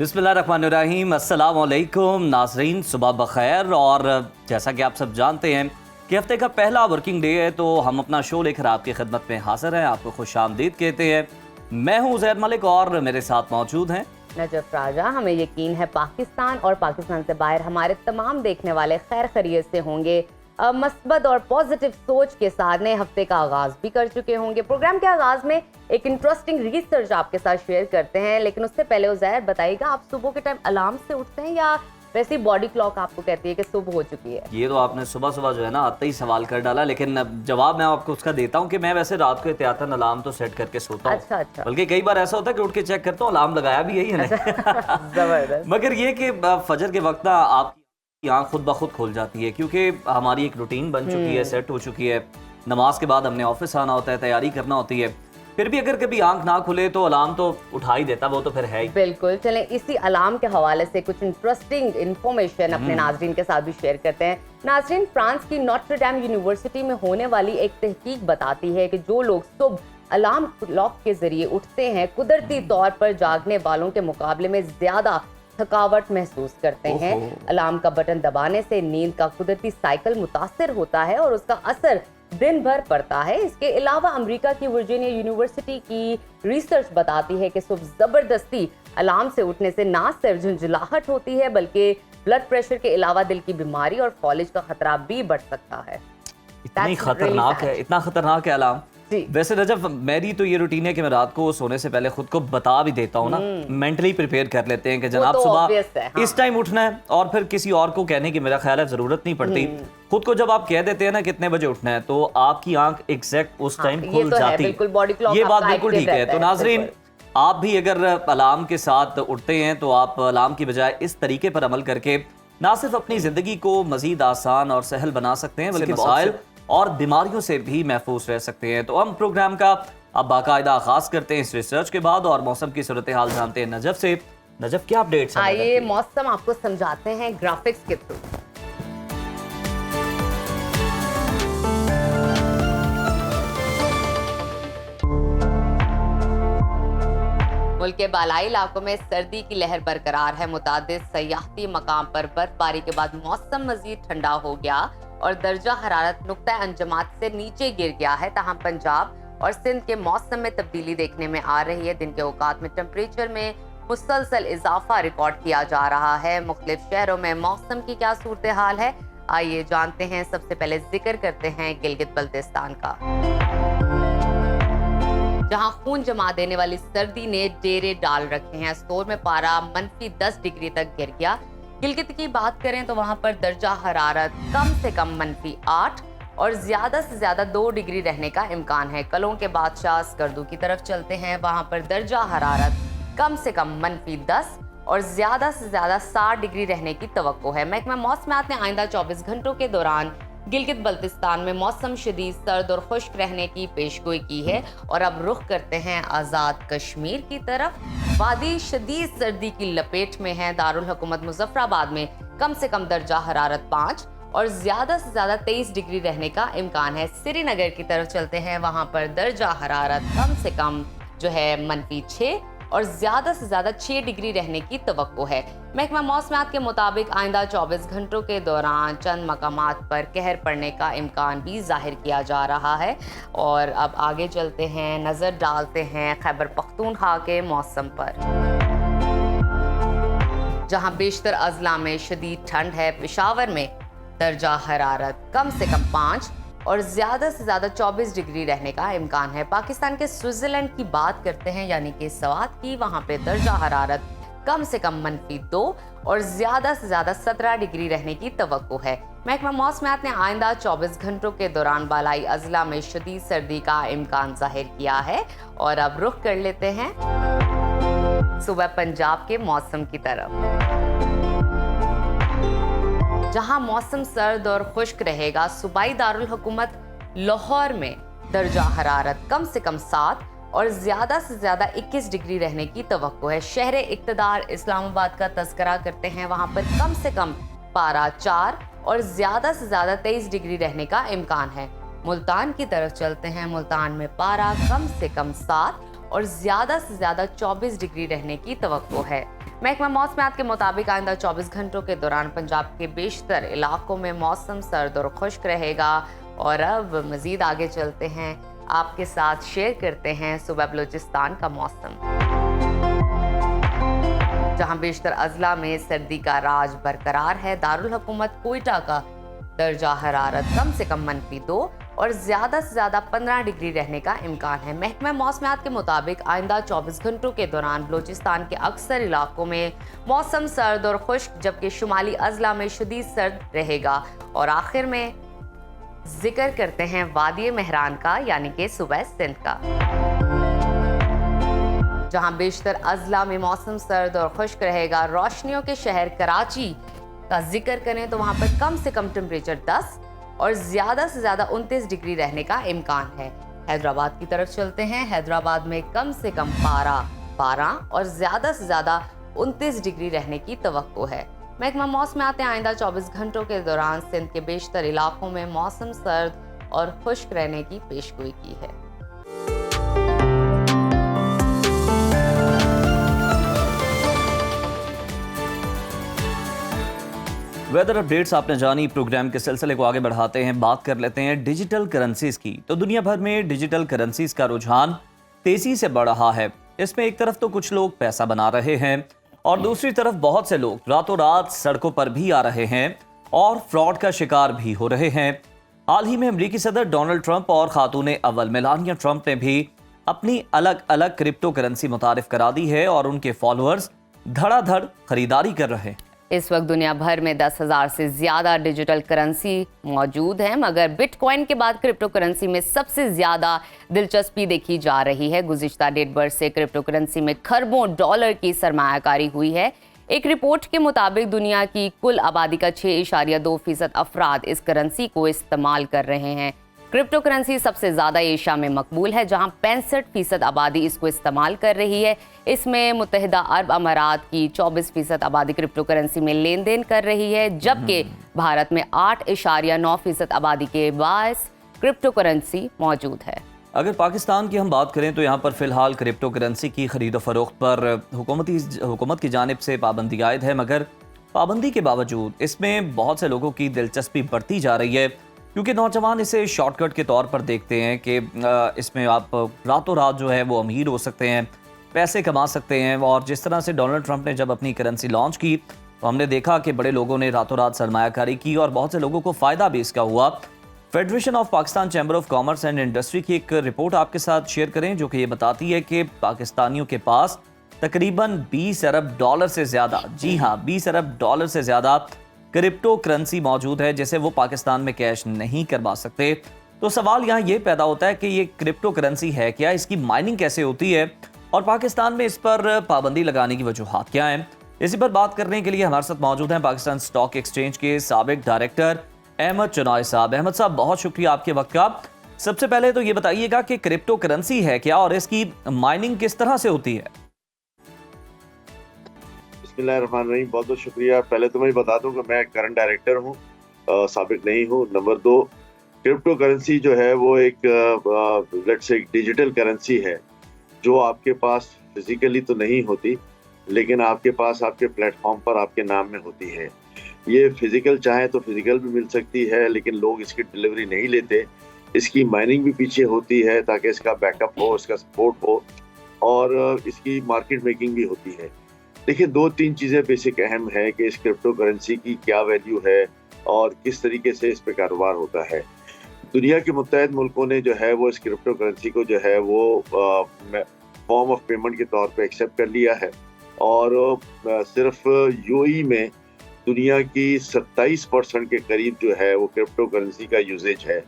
बिस्मिल्लाहिर्रहमानिर्रहीम, अस्सलाम वालेकुम नाज़रीन, सुबह बखैर। और जैसा कि आप सब जानते हैं कि हफ्ते का पहला वर्किंग डे है, तो हम अपना शो लेकर आपकी खिदमत में हाजिर हैं। आपको खुश आमदीद कहते हैं। मैं हूँ उज़ैर मलिक और मेरे साथ मौजूद हैं नजफ राजा। हमें यकीन है पाकिस्तान और पाकिस्तान से बाहर हमारे तमाम देखने वाले खैर खैरियत से होंगे, मस्बत और पॉजिटिव सोच के साथ नए हफ्ते का आगाज भी कर चुके होंगे। प्रोग्राम के आगाज में एक इंटरेस्टिंग रिसर्च आपके साथ शेयर करते हैं, लेकिन उससे पहले उज़ैर बताइएगा, आप सुबह के टाइम अलार्म से उठते हैं या वैसे बॉडी क्लॉक आपको कहती है कि सुबह हो चुकी है? ये तो आपने सुबह सुबह जो है ना आते ही सवाल कर डाला, लेकिन जवाब मैं आपको उसका देता हूँ कि मैं वैसे रात को एहतियातन अलार्म तो सेट करके सोता हूँ। अच्छा। बल्कि कई बार ऐसा होता है कि उठ के चेक करता हूँ अलार्म लगाया भी यही है ना। जबरदस्त। मगर ये कि फजर के वक्त ना आपकी आँख खुद ब खुद खोल जाती है, क्योंकि हमारी एक रूटीन बन चुकी है, सेट हो चुकी है। नमाज के बाद हमने ऑफिस आना होता है, तैयारी करना होती है। फिर भी अगर कभी आंख ना खुले तो अलार्म तो उठा ही देता, वो तो फिर है ही। बिल्कुल, चलें इसी अलार्म के हवाले से कुछ इंटरेस्टिंग इन्फॉर्मेशन अपने नाजरीन के साथ भी शेयर करते हैं। नाजरीन, फ्रांस की नोट्रे डेम यूनिवर्सिटी में होने वाली एक तहकीक बताती है कि जो लोग सुबह अलार्म क्लॉक के जरिए उठते हैं, कुदरती तौर पर जागने वालों के मुकाबले में ज्यादा थकावट महसूस करते हैं। अलार्म का बटन दबाने से नींद का कुदरती साइकिल मुतासिर होता है और उसका असर दिन भर पड़ता है। इसके अलावा अमेरिका की वर्जीनिया यूनिवर्सिटी की रिसर्च बताती है कि सुबह जबरदस्ती अलार्म से उठने से ना सिर्फ झुंझुलाहट होती है, बल्कि ब्लड प्रेशर के अलावा दिल की बीमारी और फॉलिज का खतरा भी बढ़ सकता है। इतनी खतरनाक है, इतना खतरनाक है अलार्म। वैसे रजब, मेरी तो ये रूटीन है कि मैं रात को सोने से पहले खुद को बता भी देता हूँ ना, मेंटली प्रिपेयर कर लेते हैं कि जनाब तो सुबह इस टाइम उठना है, और फिर किसी और को कहने की मेरा ख्याल है जरूरत नहीं पड़ती। खुद को जब आप कह देते हैं ना कितने बजे उठना है, तो आपकी आंख एग्जैक्ट उस टाइम खुल जाती है। ये बात बिल्कुल ठीक है। तो नाजरीन, आप भी अगर अलार्म के साथ उठते हैं तो आप अलार्म की बजाय इस तरीके पर अमल करके ना सिर्फ अपनी जिंदगी को मजीद आसान और सहल बना सकते हैं, बल्कि मसाइल और बीमारियों से भी महफूज रह सकते हैं। तो हम प्रोग्राम का अब बाकायदा आगाज करते हैं इस रिसर्च के बाद, और मौसम की सूरत हाल जानते हैं नजफ से। नजफ, क्या अपडेट्स हैं? आइए मौसम आपको समझाते हैं ग्राफिक्स के थ्रू। मुल्क के बालाई इलाकों में सर्दी की लहर बरकरार है। मुतादिद सयाहती मकाम पर बर्फबारी के बाद मौसम मजीद ठंडा हो गया और दर्जा हरारत नुक्ता अंजमात से नीचे गिर गया है। तहम पंजाब और सिंध के मौसम में तब्दीली देखने में आ रही है। दिन के औकात में टेम्परेचर में मुसलसल इजाफा रिकॉर्ड किया जा रहा है। मुख्तलिफ शहरों में मौसम की क्या सूरत हाल है, आइए जानते हैं। सबसे पहले जिक्र करते हैं गिलगित बल्तिस्तान का, जहां खून जमा देने वाली सर्दी ने डेरे डाल रखे हैं। स्टोर में पारा -10 डिग्री तक गिर गया। गिलगित की बात करें तो वहां पर दर्जा हरारत कम से कम -8 और ज्यादा से ज्यादा 2 डिग्री रहने का इम्कान है। कलों के बादशाह स्कर्दू की तरफ चलते हैं। वहां पर दर्जा हरारत कम से कम -10 और ज्यादा से ज्यादा 60 डिग्री रहने की तवक्को है। महकमा मौसमियात ने आइंदा 24 घंटों के दौरान गिलगित बल्तिस्तान में मौसम शदीद सर्द और खुश्क रहने की पेशगोई की है। और अब रुख करते हैं आज़ाद कश्मीर की तरफ। वादी शदीद सर्दी की लपेट में है। दारुल हुकूमत मुजफ्फराबाद में कम से कम दर्जा हरारत 5 और ज्यादा से ज्यादा 23 डिग्री रहने का इम्कान है। श्रीनगर की तरफ चलते हैं। वहां पर दर्जा हरारत कम से कम जो है -6 और ज्यादा से ज्यादा 6 डिग्री रहने की तवक्को है। महकमा मौसमियात के मुताबिक आइंदा 24 घंटों के दौरान चंद मकामात पर कहर पड़ने का इम्कान भी जाहिर किया जा रहा है। और अब आगे चलते हैं, नजर डालते हैं खैबर पख्तूनख्वा के मौसम पर, जहां बेशतर अजला में शदीद ठंड है। पेशावर में दर्जा हरारत कम से कम 5 और ज्यादा से ज्यादा 24 डिग्री रहने का इम्कान है। पाकिस्तान के स्विट्जरलैंड की बात करते हैं, यानी कि सवात की, वहां पे दर्जा हरारत कम से कम -2 और ज्यादा से ज्यादा 17 डिग्री रहने की तवक्को है। महकमा मौसमियात ने आइंदा 24 घंटों के दौरान बालाई अजला में शदीद सर्दी का इम्कान जाहिर किया है। और अब रुख कर लेते हैं सुबह पंजाब के मौसम की तरफ, जहां मौसम सर्द और खुश्क रहेगा। सूबाई दारुल हुकूमत लाहौर में दर्जा हरारत कम से कम 7 और ज्यादा से ज्यादा 21 डिग्री रहने की तवक्को है। शहर इक्तदार इस्लामाबाद का तज़किरा करते हैं। वहां पर कम से कम पारा 4 और ज्यादा से ज्यादा 23 डिग्री रहने का इम्कान है। मुल्तान की तरफ चलते हैं। मुल्तान में पारा कम से कम 7 और ज्यादा से ज्यादा 24 डिग्री रहने की तवक्को है। महकमा मौसमियात के मुताबिक आइंदा 24 घंटों के दौरान पंजाब के बेशतर इलाकों में मौसम सर्द और खुश्क रहेगा। और अब मजीद आगे चलते हैं, आपके साथ शेयर करते हैं सूबा बलूचिस्तान का मौसम, जहां बेशतर अजला में सर्दी का राज बरकरार है। दारुल हुकूमत कोयटा का दर्जा हरारत कम से कम -2 और ज्यादा से ज्यादा 15 डिग्री रहने का इम्कान है। महकमा मौसमियात के मुताबिक आइंदा 24 घंटों के दौरान बलूचिस्तान के अक्सर इलाकों में मौसम सर्द और खुश्क, जबकि शुमाली अजला में शदीद सर्द रहेगा। और आखिर में जिक्र करते हैं वादी मेहरान का, यानी कि सूबा सिंध का, जहां बेशतर अजला में मौसम सर्द और खुश्क रहेगा। रोशनियों के शहर कराची का जिक्र करें तो वहां पर कम से कम टेम्परेचर 10 और ज्यादा से ज्यादा 29 डिग्री रहने का इम्कान है। हैदराबाद की तरफ चलते हैं। हैदराबाद में कम से कम 12 और ज्यादा से ज्यादा 29 डिग्री रहने की तवक्को है। महकमा मौसमियात ने आइंदा 24 घंटों के दौरान सिंध के बेशतर इलाकों में मौसम सर्द और खुश्क रहने की पेशगोई की है। वेदर अपडेट्स आपने जानी। प्रोग्राम के सिलसिले को आगे बढ़ाते हैं, बात कर लेते हैं डिजिटल करेंसीज की। तो दुनिया भर में डिजिटल करेंसीज का रुझान तेजी से बढ़ रहा है। इसमें एक तरफ तो कुछ लोग पैसा बना रहे हैं और दूसरी तरफ बहुत से लोग रातों रात सड़कों पर भी आ रहे हैं और फ्रॉड का शिकार भी हो रहे हैं। हाल ही में अमेरिकी सदर डोनाल्ड ट्रंप और खातून अव्वल मेलानिया ट्रंप ने भी अपनी अलग अलग क्रिप्टो करेंसी मुतारिफ करा दी है और उनके फॉलोअर्स धड़ाधड़ खरीदारी कर रहे हैं। इस वक्त दुनिया भर में 10,000 से ज्यादा डिजिटल करेंसी मौजूद है, मगर बिटकॉइन के बाद क्रिप्टो करेंसी में सबसे ज्यादा दिलचस्पी देखी जा रही है। गुज़िश्ता डेढ़ वर्ष से क्रिप्टो करेंसी में खरबों डॉलर की सरमायाकारी हुई है। एक रिपोर्ट के मुताबिक दुनिया की कुल आबादी का 6.2% अफराद इस करेंसी को इस्तेमाल कर रहे हैं। क्रिप्टो करेंसी सबसे ज्यादा एशिया में मकबूल है, जहां 65% आबादी इसको इस्तेमाल कर रही है। इसमें मुत्तहिदा अरब अमारात की 24% आबादी क्रिप्टो करेंसी में लेन देन कर रही है, जबकि भारत में 8.9% आबादी के पास क्रिप्टो करेंसी मौजूद है। अगर पाकिस्तान की हम बात करें तो यहाँ पर फिलहाल क्रिप्टो करेंसी की खरीदो फरोख्त पर हुकूमत की जानिब से पाबंदी आयद है, मगर पाबंदी के बावजूद इसमें बहुत से लोगों की दिलचस्पी बढ़ती जा रही है, क्योंकि नौजवान इसे शॉर्टकट के तौर पर देखते हैं कि इसमें आप रातों रात जो है वो अमीर हो सकते हैं, पैसे कमा सकते हैं। और जिस तरह से डोनाल्ड ट्रंप ने जब अपनी करेंसी लॉन्च की तो हमने देखा कि बड़े लोगों ने रातों रात सरमायाकारी की और बहुत से लोगों को फ़ायदा भी इसका हुआ। Federation of Pakistan chamber of commerce and industry की एक रिपोर्ट आपके साथ शेयर करें, जो कि ये बताती है कि पाकिस्तानियों के पास तकरीबन 20 अरब डॉलर से ज़्यादा, जी हाँ 20 अरब डॉलर से ज़्यादा क्रिप्टो करेंसी मौजूद है, जिसे वो पाकिस्तान में कैश नहीं करवा सकते। तो सवाल यहाँ ये पैदा होता है कि ये क्रिप्टो करेंसी है क्या, इसकी माइनिंग कैसे होती है और पाकिस्तान में इस पर पाबंदी लगाने की वजूहात क्या हैं। इसी पर बात करने के लिए हमारे साथ मौजूद हैं पाकिस्तान स्टॉक एक्सचेंज के साबिक डायरेक्टर अहमद चनाई साहब। अहमद साहब, बहुत शुक्रिया आपके वक्त का। सबसे पहले तो ये बताइएगा कि क्रिप्टो करेंसी है क्या और इसकी माइनिंग किस तरह से होती है। बिस्मिल्लाहिर्रहमानिर्रहीम, बहुत बहुत शुक्रिया। पहले तो मैं बता दूं कि मैं करंट डायरेक्टर हूं, साबिक नहीं हूं। नंबर 2, क्रिप्टो करेंसी जो है वो एक लेट्स से डिजिटल करेंसी है जो आपके पास फिजिकली तो नहीं होती, लेकिन आपके पास आपके प्लेटफॉर्म पर आपके नाम में होती है। ये फिजिकल चाहे तो फिजिकल भी मिल सकती है, लेकिन लोग इसकी डिलीवरी नहीं लेते। इसकी माइनिंग भी पीछे होती है ताकि इसका बैकअप हो, इसका सपोर्ट हो, और इसकी मार्केट मेकिंग भी होती है। देखिए, 2-3 चीज़ें बेसिक अहम है कि इस क्रिप्टो करेंसी की क्या वैल्यू है और किस तरीके से इस पे कारोबार होता है। दुनिया के मुत्तहिद मुल्कों ने जो है वो इस क्रिप्टो करेंसी को जो है वो फॉर्म ऑफ पेमेंट के तौर पे एक्सेप्ट कर लिया है, और सिर्फ यूएई में दुनिया की 27% के करीब जो है वो क्रिप्टो करेंसी का यूजेज है।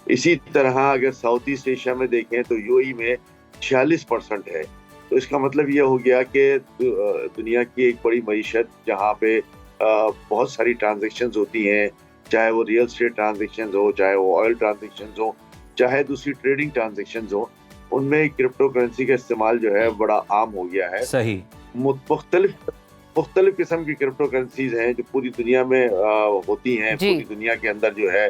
इसी तरह अगर साउथ ईस्ट एशिया में देखें तो यूएई में 46% है। तो इसका मतलब ये हो गया कि दुनिया की एक बड़ी मईशत जहाँ पे बहुत सारी ट्रांजैक्शंस होती हैं, चाहे वो रियल एस्टेट ट्रांजैक्शंस हो, चाहे वो ऑयल ट्रांजैक्शंस हो, चाहे दूसरी ट्रेडिंग ट्रांजैक्शंस हो, उनमें क्रिप्टो करेंसी का इस्तेमाल जो है बड़ा आम हो गया है। सही। मुख्तलिफ किस्म की क्रिप्टो करेंसीज हैं जो पूरी दुनिया में होती हैं। पूरी दुनिया के अंदर जो है,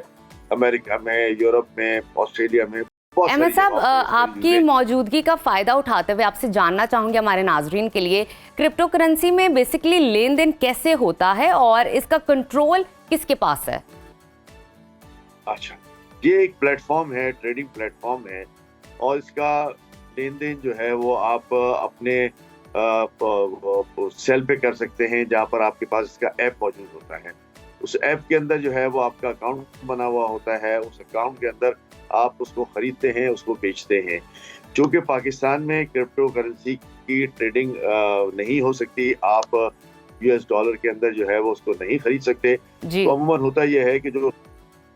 अमेरिका में, यूरोप में, ऑस्ट्रेलिया में अहमद साहब, आपकी मौजूदगी का फ़ायदा उठाते हुए आपसे जानना चाहूँगी, हमारे नाजरीन के लिए, क्रिप्टो करेंसी में बेसिकली लेन देन कैसे होता है और इसका कंट्रोल किसके पास है? अच्छा, ये एक प्लेटफॉर्म है, ट्रेडिंग प्लेटफॉर्म है, और इसका लेन देन जो है वो आप अपने सेल पे कर सकते हैं, जहाँ पर आपके पास इसका ऐप मौजूद होता है। उस ऐप के अंदर जो है वो आपका अकाउंट बना हुआ होता है, उस अकाउंट के अंदर आप उसको खरीदते हैं, उसको बेचते हैं। क्योंकि पाकिस्तान में क्रिप्टो करेंसी की ट्रेडिंग नहीं हो सकती, आप US डॉलर के अंदर जो है वो उसको नहीं खरीद सकते। तो अमूमन होता यह है कि जो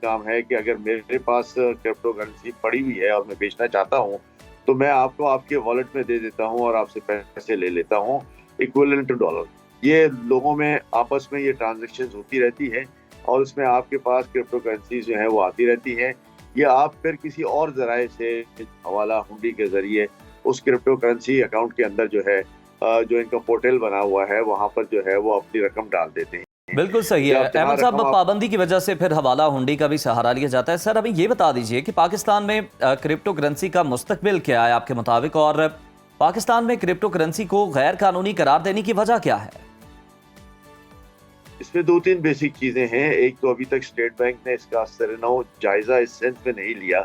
काम है कि अगर मेरे पास क्रिप्टो करेंसी पड़ी हुई है और मैं बेचना चाहता हूँ, तो मैं आपको आपके वॉलेट में दे देता हूँ और आपसे पैसे ले लेता हूँ इक्विवेलेंट टू डॉलर। ये लोगों में आपस में ये ट्रांजैक्शंस होती रहती है और उसमें आपके पास क्रिप्टो करेंसी जो है वो आती रहती है। ये आप फिर किसी और जराए से हवाला हुंडी के जरिए उस क्रिप्टो करेंसी अकाउंट के अंदर जो है जो इनका पोर्टल बना हुआ है वहाँ पर जो है वो अपनी रकम डाल देते हैं। बिल्कुल सही है अहमद साहब, पाबंदी की वजह से फिर हवाला हुंडी का भी सहारा लिया जाता है। सर, अभी ये बता दीजिए कि पाकिस्तान में क्रिप्टो करेंसी का मुस्तकबिल क्या है आपके मुताबिक, और पाकिस्तान में क्रिप्टो करेंसी को गैर कानूनी करार देने की वजह क्या है? इसमें 2-3 बेसिक चीजें हैं। एक तो अभी तक स्टेट बैंक ने इसका सरनौ जायजा इस सेंस में नहीं लिया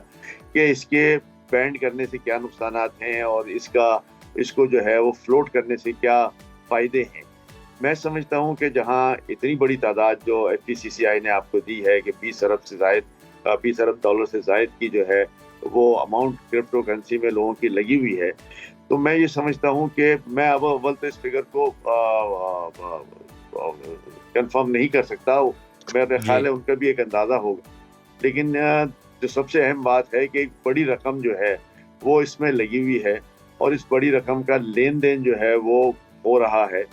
कि इसके बैंड करने से क्या नुकसानात हैं और इसको जो है वो फ्लोट करने से क्या फायदे हैं। मैं समझता हूं कि जहां इतनी बड़ी तादाद जो FECCI ने आपको दी है कि 20 अरब डॉलर से जायद की जो है वो अमाउंट क्रिप्टो करेंसी में लोगों की लगी हुई है, तो मैं ये समझता हूं कि मैं अब अव्वल तो इस फिगर को कंफर्म नहीं कर सकता, मेरे ख्याल है उनका भी एक अंदाजा होगा, लेकिन जो सबसे अहम बात है कि एक बड़ी रकम जो है वो इसमें लगी हुई है और इस बड़ी रकम का लेन देन जो है वो हो रहा है।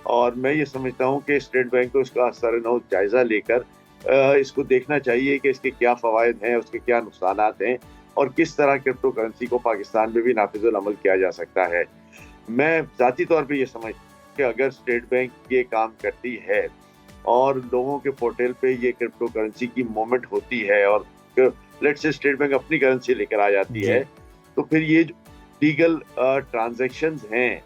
और मैं ये समझता हूँ कि स्टेट बैंक को इसका सरनौ जायजा लेकर इसको देखना चाहिए कि इसके क्या फ़वाइद हैं, उसके क्या नुकसानात हैं और किस तरह क्रिप्टो करेंसी को पाकिस्तान में भी नाफिजुल अमल किया जा सकता है। मैं ज़ाती तौर पे ये समझता हूँ कि अगर स्टेट बैंक ये काम करती है और लोगों के पोर्टल पे ये क्रिप्टो करेंसी की मूवमेंट होती है और लेट्स से स्टेट बैंक अपनी करेंसी लेकर आ जाती है, तो फिर ये जो लीगल ट्रांजैक्शंस हैं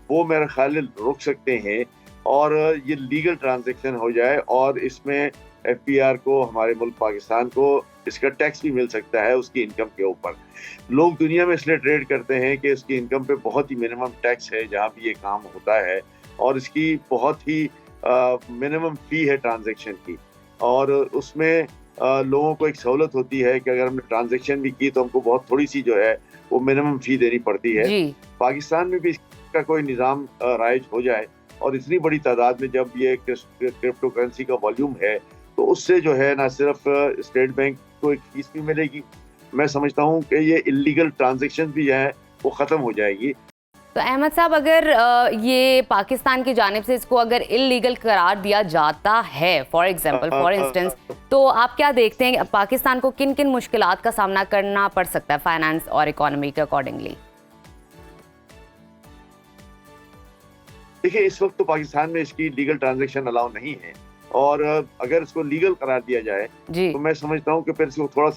वो मेरे ख्याल रुक सकते हैं और ये लीगल ट्रांजैक्शन हो जाए और इसमें FPR को, हमारे मुल्क पाकिस्तान को, इसका टैक्स भी मिल सकता है उसकी इनकम के ऊपर। लोग दुनिया में इसलिए ट्रेड करते हैं कि इसकी इनकम पे बहुत ही मिनिमम टैक्स है जहाँ भी ये काम होता है और इसकी बहुत ही मिनिमम फी है ट्रांजैक्शन की, और उसमें लोगों को एक सहूलत होती है कि अगर हमने ट्रांजैक्शन भी की तो हमको बहुत थोड़ी सी जो है वो मिनिमम फी देनी पड़ती है। पाकिस्तान में भी इसका कोई निज़ाम राइज हो जाए और इतनी बड़ी तादाद में जब ये क्रिप्टो करेंसी का वॉल्यूम है तो उससे जो है ना सिर्फ स्टेट बैंक को एक फीस भी मिलेगी, मैं समझता हूँ कि ये इलीगल ट्रांजैक्शन भी है वो ख़त्म हो जाएगी। तो अहमद साहब, अगर ये पाकिस्तान की जानिब से इसको अगर इल्लीगल करार दिया जाता है, फॉर इंस्टेंस, तो आप क्या देखते हैं पाकिस्तान को किन किन मुश्किलात का सामना करना पड़ सकता है फाइनेंस और इकोनॉमी के अकॉर्डिंगली? देखिए, इस वक्त तो पाकिस्तान में इसकी लीगल ट्रांजैक्शन अलाउ नहीं है और अगर इसको लीगल करार दिया जाए तो मैं समझता हूँ कि फिर इसको थोड़ा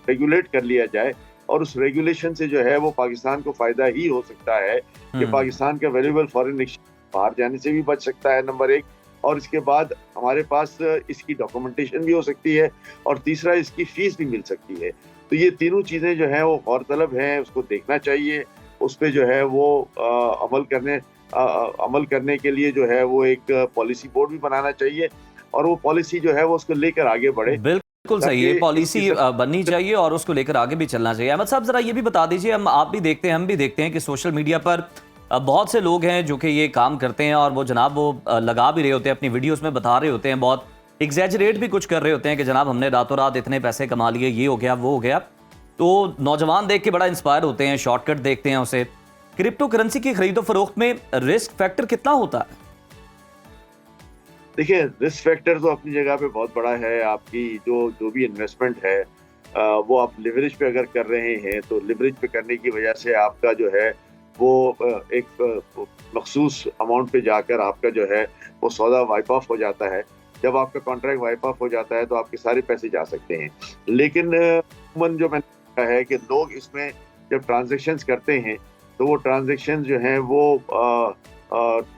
रेगुलेट कर लिया जाए और उस रेगुलेशन से जो है वो पाकिस्तान को फायदा ही हो सकता है कि पाकिस्तान का वैल्यूएबल फॉरेन एक्सचेंज बाहर जाने से भी बच सकता है, नंबर एक, और इसके बाद हमारे पास इसकी डॉक्यूमेंटेशन भी हो सकती है और तीसरा इसकी फीस भी मिल सकती है। तो ये तीनों चीज़ें जो हैं वो गौरतलब हैं, उसको देखना चाहिए, उस पर जो है वो अमल करने के लिए जो है वो एक पॉलिसी बोर्ड भी बनाना चाहिए और वो पॉलिसी जो है वो उसको लेकर आगे बढ़े। बिल्कुल सही है, पॉलिसी बननी चाहिए और उसको लेकर आगे भी चलना चाहिए। अहमद साहब, जरा ये भी बता दीजिए, हम भी देखते हैं कि सोशल मीडिया पर बहुत से लोग हैं जो कि ये काम करते हैं और वो जनाब वो लगा भी रहे होते हैं, अपनी वीडियोस में बता रहे होते हैं, बहुत एग्जैजरेट भी कुछ कर रहे होते हैं कि जनाब हमने रातों रात इतने पैसे कमा लिए, ये हो गया वो हो गया। तो नौजवान देख के बड़ा इंस्पायर होते हैं, शॉर्टकट देखते हैं उसे। क्रिप्टो करेंसी की खरीदो फरोख्त में रिस्क फैक्टर कितना होता है? देखिए, रिस्क फैक्टर तो अपनी जगह पे बहुत बड़ा है। आपकी जो भी इन्वेस्टमेंट है वो आप लिवरेज पे अगर कर रहे हैं तो लिवरेज पे करने की वजह से आपका जो है वो एक मखसूस अमाउंट पे जाकर आपका जो है वो सौदा वाइप ऑफ हो जाता है। जब आपका कॉन्ट्रैक्ट वाइप ऑफ हो जाता है तो आपके सारे पैसे जा सकते हैं। लेकिन जो मैंने है कि लोग इसमें जब ट्रांजैक्शंस करते हैं तो वो ट्रांजैक्शन जो हैं वो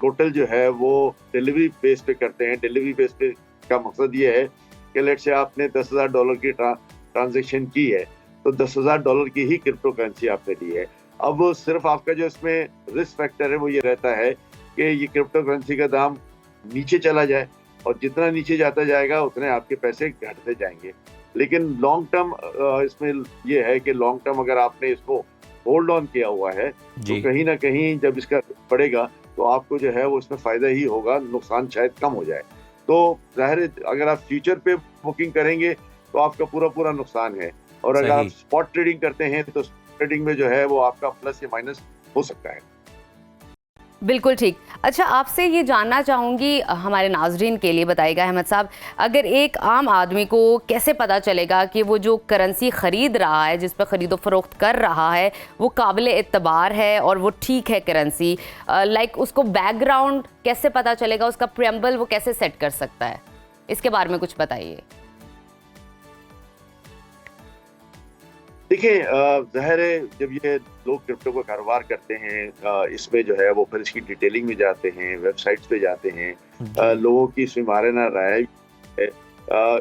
टोटल जो है वो डिलीवरी बेस पे करते हैं। डिलीवरी बेस पे का मकसद ये है कि लेट से आपने $10,000 की ट्रांजैक्शन की है तो $10,000 की ही क्रिप्टो करेंसी आपने दी है। अब सिर्फ आपका जो इसमें रिस्क फैक्टर है वो ये रहता है कि ये क्रिप्टो करेंसी का दाम नीचे चला जाए और जितना नीचे जाता जाएगा उतने आपके पैसे घटते जाएंगे। लेकिन लॉन्ग टर्म इसमें ये है कि लॉन्ग टर्म अगर आपने इसको होल्ड ऑन किया हुआ है तो कहीं ना कहीं जब इसका बढ़ेगा तो आपको जो है वो इसमें फायदा ही होगा, नुकसान शायद कम हो जाए। तो जाहिर है अगर आप फ्यूचर पे बुकिंग करेंगे तो आपका पूरा नुकसान है, और अगर आप स्पॉट ट्रेडिंग करते हैं तो ट्रेडिंग में जो है वो आपका प्लस या माइनस हो सकता है। बिल्कुल ठीक। अच्छा, आपसे ये जानना चाहूँगी, हमारे नाजरीन के लिए बताइएगा अहमद साहब, अगर एक आम आदमी को कैसे पता चलेगा कि वो जो करेंसी ख़रीद रहा है, जिस पर ख़रीदो फरोख्त कर रहा है, वो काबिल एतबार है और वो ठीक है करेंसी, लाइक उसको बैकग्राउंड कैसे पता चलेगा, उसका प्रेम्बल वो कैसे सेट कर सकता है, इसके बारे में कुछ बताइए। देखिए, ज़ाहिर है जब ये लोग क्रिप्टो का कारोबार करते हैं इसमें जो है वो फिर इसकी डिटेलिंग में जाते हैं, वेबसाइट्स पे जाते हैं, लोगों की इसमें मारना राय है,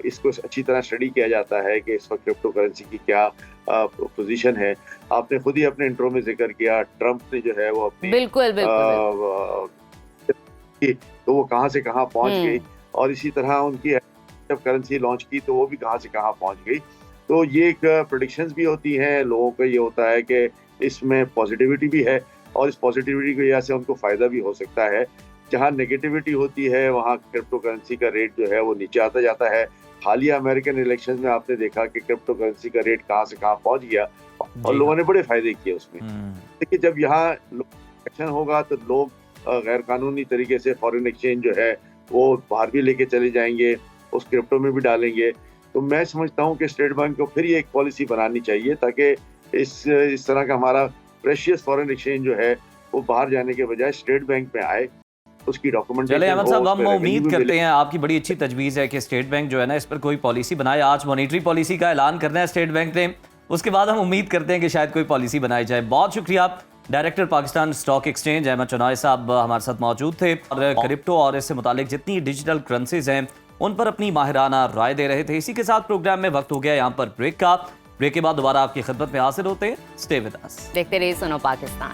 इसको अच्छी तरह स्टडी किया जाता है कि इस वक्त क्रिप्टो करेंसी की क्या पोजीशन है। आपने खुद ही अपने इंट्रो में जिक्र किया, ट्रम्प ने जो है वो अपनी बिल्कुल तो वो कहाँ से कहाँ पहुँच गई, और इसी तरह उनकी जब करेंसी लॉन्च की तो वो भी कहाँ से कहाँ पहुँच गई। तो ये एक प्रेडिक्शंस भी होती हैं, लोगों का ये होता है कि इसमें पॉजिटिविटी भी है और इस पॉजिटिविटी की वजह से उनको फ़ायदा भी हो सकता है। जहाँ नेगेटिविटी होती है वहाँ क्रिप्टो करेंसी का रेट जो है वो नीचे आता जाता है। हालिया अमेरिकन इलेक्शन में आपने देखा कि क्रिप्टो करेंसी का रेट कहाँ से कहाँ पहुँच गया और लोगों ने बड़े फ़ायदे किए उसमें। देखिए, जब यहाँ इलेक्शन होगा तो लोग गैर कानूनी तरीके से फॉरेन एक्सचेंज जो है वो बाहर भी लेके चले जाएंगे, उस क्रिप्टो में भी डालेंगे। तो मैं समझता हूँ कि स्टेट बैंक को फिर ये एक पॉलिसी बनानी चाहिए ताकि इस तरह का हमारा प्रेशियस फॉरेन एक्सचेंज जो है वो बाहर जाने के बजाय स्टेट बैंक में आए, उसकी डॉक्यूमेंटेशन। चले अहमद साहब, हम उम्मीद करते हैं, आपकी बड़ी अच्छी तजवीज़ है कि स्टेट बैंक जो है ना इस पर कोई पॉलिसी बनाए। आज मॉनेटरी पॉलिसी का ऐलान करना है स्टेट बैंक ने, उसके बाद हम उम्मीद करते हैं कि शायद कोई पॉलिसी बनाई जाए। बहुत शुक्रिया। Director Pakistan stock exchange Ahmed Chinoy साहब हमारे साथ मौजूद थे और क्रिप्टो और इससे मुतालिक जितनी डिजिटल करेंसीज हैं उन पर अपनी माहिराना राय दे रहे थे। इसी के साथ प्रोग्राम में वक्त हो गया यहाँ पर ब्रेक का। ब्रेक के बाद दोबारा आपकी खिदमत में हाजिर होते हैं। Stay with us. देखते रहिए सुनो पाकिस्तान।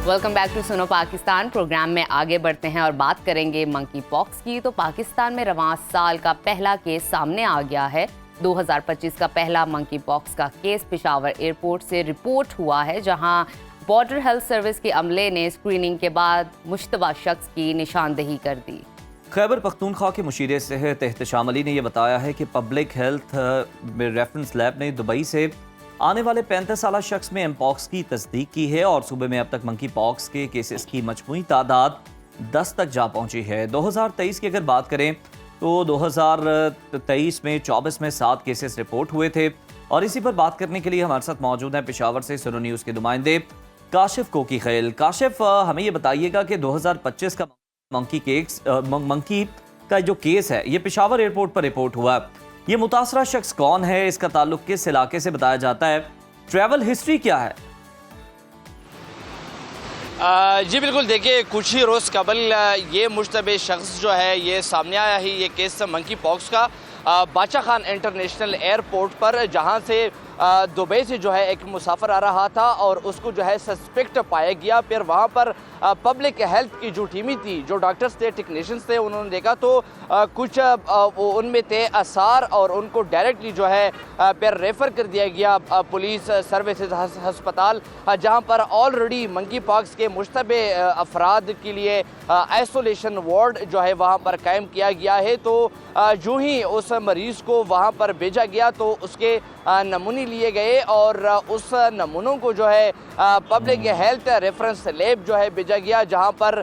वेलकम बैक टू सुनो पाकिस्तान। प्रोग्राम में आगे बढ़ते हैं और बात करेंगे मंकी पॉक्स की। तो पाकिस्तान में रवां साल का पहला केस सामने आ गया है। 2025 का पहला मंकी पॉक्स का केस पेशावर एयरपोर्ट से रिपोर्ट हुआ है, जहां बॉर्डर हेल्थ सर्विस के अमले ने स्क्रीनिंग के बाद मुश्तबा शख्स की निशानदेही कर दी। खैबर पख्तूनख्वा के मुशीर सेहत एहतशाम अली ने यह बताया है कि पब्लिक हेल्थ रेफरेंस लैब ने दुबई से आने वाले 35 साल शख्स में एमपॉक्स की तस्दीक की है और सूबे में अब तक मंकी पॉक्स के केसेस की मजमूई तादाद 10 तक जा पहुंची है। 2023 की अगर बात करें तो 2023 में 24 में 7 केसेस रिपोर्ट हुए थे। और इसी पर बात करने के लिए हमारे साथ मौजूद हैं पेशावर से सुनो न्यूज़ के नुमाइंदे काशिफ कोकी खैल। काशिफ, हमें ये बताइएगा कि 2025 का मंकी का जो केस है ये पेशावर एयरपोर्ट पर रिपोर्ट हुआ। ये मुतासरा शख्स कौन है, इसका ताल्लुक किस इलाके से बताया जाता है, ट्रैवल हिस्ट्री क्या है? जी बिल्कुल, देखिए कुछ ही रोज़ कबल ये मुश्तबे शख्स जो है ये सामने आया है, ये केस मंकी पॉक्स का बादशाह खान इंटरनेशनल एयरपोर्ट पर, जहां से दुबई से जो है एक मुसाफिर आ रहा था और उसको जो है सस्पेक्ट पाया गया। फिर वहां पर पब्लिक हेल्थ की जो टीमें थी, जो डॉक्टर्स थे, टेक्नीशियंस थे, उन्होंने देखा तो कुछ उनमें थे आसार और उनको डायरेक्टली जो है फिर रेफ़र कर दिया गया पुलिस सर्विसेज हस्पताल, जहां पर ऑलरेडी मंकी पॉक्स के मुश्तबे अफराद के लिए आइसोलेशन वार्ड जो है वहां पर कायम किया गया है। तो जो ही उस मरीज़ को वहां पर भेजा गया तो उसके नमूने लिए गए और उस नमूनों को जो है पब्लिक हेल्थ रेफरेंस लैब जो है भेजा गया, जहां पर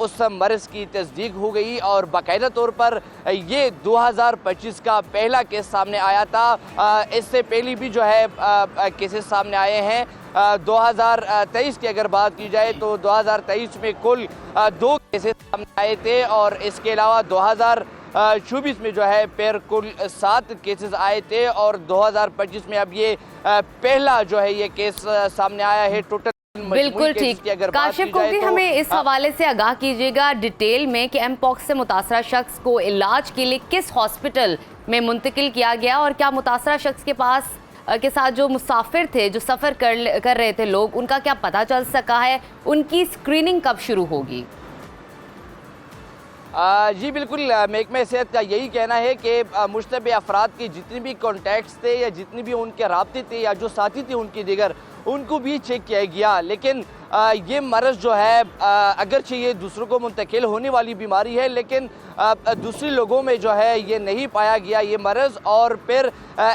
उस मर्ज़ की तस्दीक हो गई और बाकायदा तौर पर ये 2025 का पहला केस सामने आया था। इससे पहले भी जो है केसेस सामने आए हैं। 2023 की अगर बात की जाए तो 2023 में कुल 2 केसेस सामने आए थे और इसके अलावा 2024 में जो है फिर कुल 7 केसेस आए थे और 2025 में अब ये पहला जो है ये केस सामने आया है। टोटल बिल्कुल ठीक। काशिफ को भी हमें इस हवाले से आगाह कीजिएगा डिटेल में कि एमपॉक्स से मुतासरा शख्स को इलाज के लिए किस हॉस्पिटल में मुंतकिल किया गया और क्या मुतासरा शख्स के पास के साथ जो मुसाफिर थे, जो सफ़र कर रहे थे लोग, उनका क्या पता चल सका है? उनकी स्क्रीनिंग कब शुरू होगी? जी बिल्कुल, महकमा सेहत का यही कहना है कि मुश्तबे अफराद के जितने भी कॉन्टैक्ट्स थे या जितने भी उनके राब्ते थे या जो साथी थे उनके दिगर, उनको भी चेक किया गया। लेकिन ये मर्ज़ जो है अगरचे ये दूसरों को मुंतकिल होने वाली बीमारी है, लेकिन दूसरे लोगों में जो है ये नहीं पाया गया ये मर्ज़। और फिर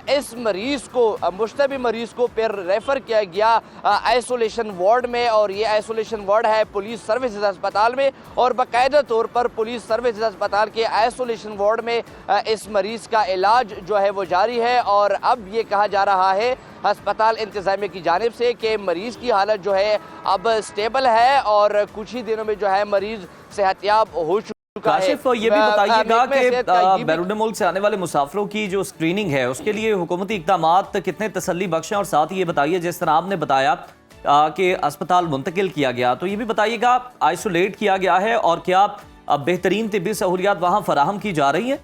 इस मरीज़ को, मुश्तबे मरीज़ को फिर रेफ़र किया गया आइसोलेशन वार्ड में, और ये आइसोलेशन वार्ड है पुलिस सर्विसेज अस्पताल में। और बाकायदा तौर पर पुलिस सर्विसेज अस्पताल के आइसोलेशन वार्ड में इस मरीज़ का इलाज जो है वो जारी है। और अब ये कहा जा रहा है अस्पताल इंतज़ामिया की जानिब से कि मरीज़ की हालत जो है अब स्टेबल है और कुछ ही दिनों में जो है मरीज़ सेहतयाब हो चुका है। काशिफ, ये भी बताइएगा कि बैरून मुल्क से आने वाले मुसाफिरों की जो स्क्रीनिंग है उसके लिए हुकूमती इक़दामात कितने तसल्ली बख्श हैं? और साथ ही ये बताइए, जिस तरह आपने बताया कि अस्पताल मुंतकिल किया गया, तो ये भी बताइएगा आइसोलेट किया गया है और क्या बेहतरीन तिब्बी सहूलियात वहाँ फराहम की जा रही हैं?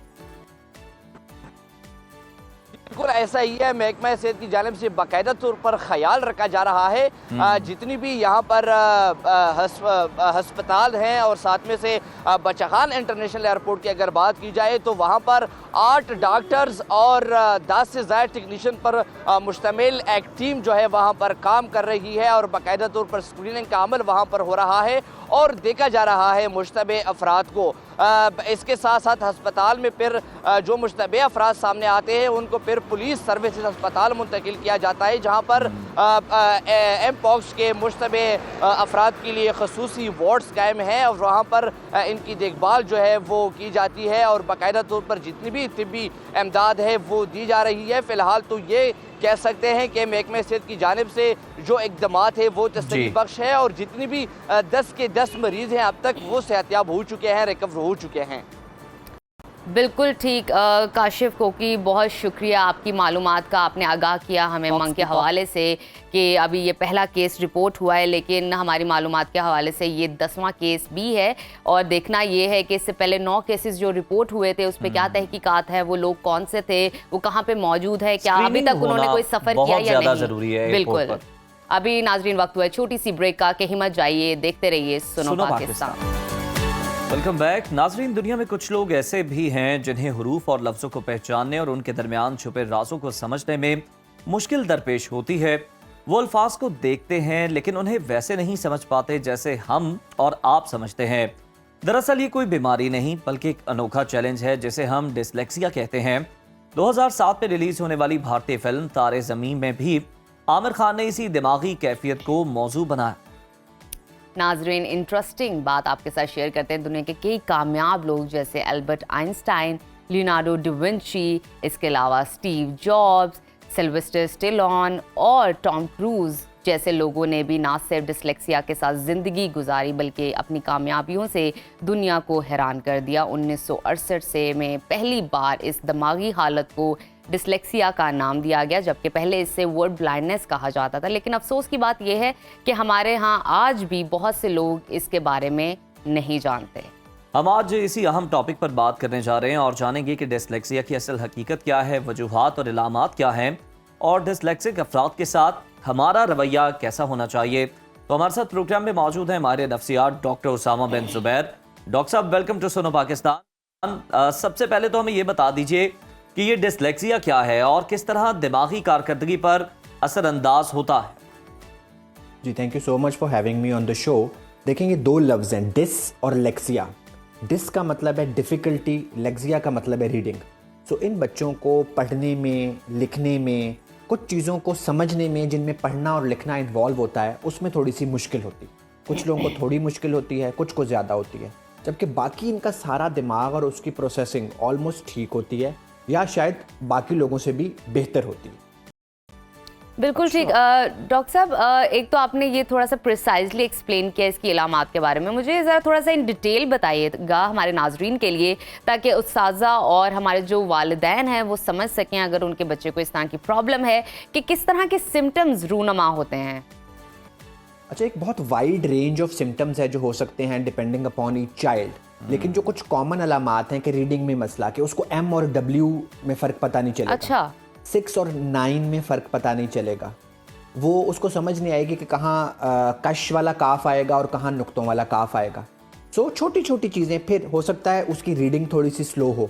बिल्कुल ऐसा ही है। महकमा सेहत की जानिब से बाकायदा तौर पर ख्याल रखा जा रहा है। जितनी भी यहाँ पर हस्पताल हैं और साथ में से बचा खान इंटरनेशनल एयरपोर्ट की अगर बात की जाए तो वहाँ पर 8 डॉक्टर्स और 10 से ज़्यादा टेक्नीशियन पर मुश्तमिल एक टीम जो है वहाँ पर काम कर रही है और बाकायदा तौर पर स्क्रीनिंग का अमल वहाँ पर हो रहा है और देखा जा रहा है मुश्तबे अफराद को। इसके साथ साथ अस्पताल में फिर जो मुश्तबे अफराद सामने आते हैं उनको फिर पुलिस सर्विसेज अस्पताल मुंतकिल किया जाता है, जहाँ पर एमपॉक्स के मुश्तबे अफराद के लिए खसूसी वार्ड्स कायम हैं और वहाँ पर इनकी देखभाल जो है वो की जाती है और बाकायदा तौर पर जितनी भी तिब्बी इमदाद है वो दी जा रही है। फ़िलहाल तो ये कह सकते हैं कि महकमा सेहत की जानिब से जो इक़दामात है वो तसल्ली बख्श है और जितनी भी 10 के 10 मरीज़ हैं अब तक वो सेहतयाब हो चुके हैं, रिकवर हो चुके हैं। बिल्कुल ठीक। काशिफ कोकी, बहुत शुक्रिया आपकी मालूमात का, आपने आगाह किया हमें मंग के हवाले से कि अभी ये पहला केस रिपोर्ट हुआ है, लेकिन हमारी मालूमात के हवाले से ये 10वां केस भी है। और देखना ये है कि इससे पहले 9 केसेस जो रिपोर्ट हुए थे उस पर क्या तहकीकात है, वो लोग कौन से थे, वो कहाँ पे मौजूद है, क्या अभी तक उन्होंने कोई सफ़र किया या नहीं। बिल्कुल। अभी नाजरीन वक्त हुआ है छोटी सी ब्रेक का, कि हिम्मत जाइए, देखते रहिए सुनो पाकिस्तान। Welcome back. नाजरीन, दुनिया में कुछ लोग ऐसे भी हैं जिन्हें हुरूफ और लफ्ज़ों को पहचानने और उनके दरमियान छुपे राज़ों को समझने में मुश्किल दरपेश होती है। वो अल्फाज को देखते हैं लेकिन उन्हें वैसे नहीं समझ पाते जैसे हम और आप समझते हैं। दरअसल ये कोई बीमारी नहीं बल्कि एक अनोखा चैलेंज है जिसे हम डिसलेक्सिया कहते हैं। 2007 में रिलीज होने वाली भारतीय फिल्म तारे ज़मीन में भी आमिर खान ने इसी दिमागी कैफियत को मौजू बनाया। नाजरीन, इंटरेस्टिंग बात आपके साथ शेयर करते हैं। दुनिया के कई कामयाब लोग जैसे Albert Einstein, Leonardo da Vinci, इसके अलावा स्टीव जॉब्स, सिल्वेस्टर स्टेलोन और टॉम क्रूज जैसे लोगों ने भी ना सिर्फ डिसलेक्सिया के साथ ज़िंदगी गुजारी बल्कि अपनी कामयाबियों से दुनिया को हैरान कर दिया। 1968 से में पहली बार इस दिमागी हालत को डिसलेक्सिया का नाम दिया गया, जबकि पहले इससे वर्ड ब्लाइंडनेस कहा जाता था। लेकिन अफसोस की बात यह है कि हमारे यहाँ आज भी बहुत से लोग इसके बारे में नहीं जानते। हम आज इसी अहम टॉपिक पर बात करने जा रहे हैं और जानेंगे कि डिसलेक्सिया की असल हकीकत क्या है, वजूहात और इलामात क्या हैं और डिसलेक्सिक अफराद के साथ हमारा रवैया कैसा होना चाहिए। तो हमारे साथ प्रोग्राम में मौजूद हैं हमारे नफ्सियात डॉक्टर उसामा बिन जुबैर। डॉक्टर साहब, वेलकम टू सुनो पाकिस्तान। सबसे पहले तो हमें ये बता दीजिए कि ये डिसलेक्सिया क्या है और किस तरह दिमागी कारकर्दगी पर असरअंदाज होता है। जी, thank you so much for having me on the show. देखेंगे 2 लफ्ज़ हैं, डिस और लेक्सिया। डिस का मतलब है डिफ़िकल्टी, लेक्सिया का मतलब है रीडिंग। सो इन बच्चों को पढ़ने में, लिखने में, कुछ चीज़ों को समझने में जिनमें पढ़ना और लिखना इन्वॉल्व होता है उसमें थोड़ी सी मुश्किल होती है। कुछ लोगों को थोड़ी मुश्किल होती है, कुछ को ज़्यादा होती है, जबकि बाकी इनका सारा दिमाग और उसकी प्रोसेसिंग ऑलमोस्ट ठीक होती है या शायद बाकी लोगों से भी बेहतर होती है। बिल्कुल ठीक। डॉक्टर साहब, एक तो आपने ये थोड़ा सा प्रिसाइजली एक्सप्लेन किया इसकी इलामात के बारे में, मुझे ज़रा थोड़ा सा इन डिटेल बताइएगा हमारे नाजरीन के लिए, ताकि उस्ताज़ा और हमारे जो वालिदैन हैं वो समझ सकें अगर उनके बच्चे को इस तरह की प्रॉब्लम है कि किस तरह के सिम्टम्स रूनमा होते हैं। अच्छा, एक बहुत वाइड रेंज ऑफ सिम्टम्स है जो हो सकते हैं डिपेंडिंग अपॉन ईच चाइल्ड, लेकिन जो कुछ कॉमन अलामात हैं कि रीडिंग में मसला, कि उसको M और W में फ़र्क पता नहीं चलेगा, अच्छा, 6 और 9 में फ़र्क पता नहीं चलेगा, वो उसको समझ नहीं आएगी कि कहाँ कश वाला काफ आएगा और कहाँ नुक्तों वाला काफ आएगा। सो छोटी छोटी चीज़ें। फिर हो सकता है उसकी रीडिंग थोड़ी सी स्लो हो,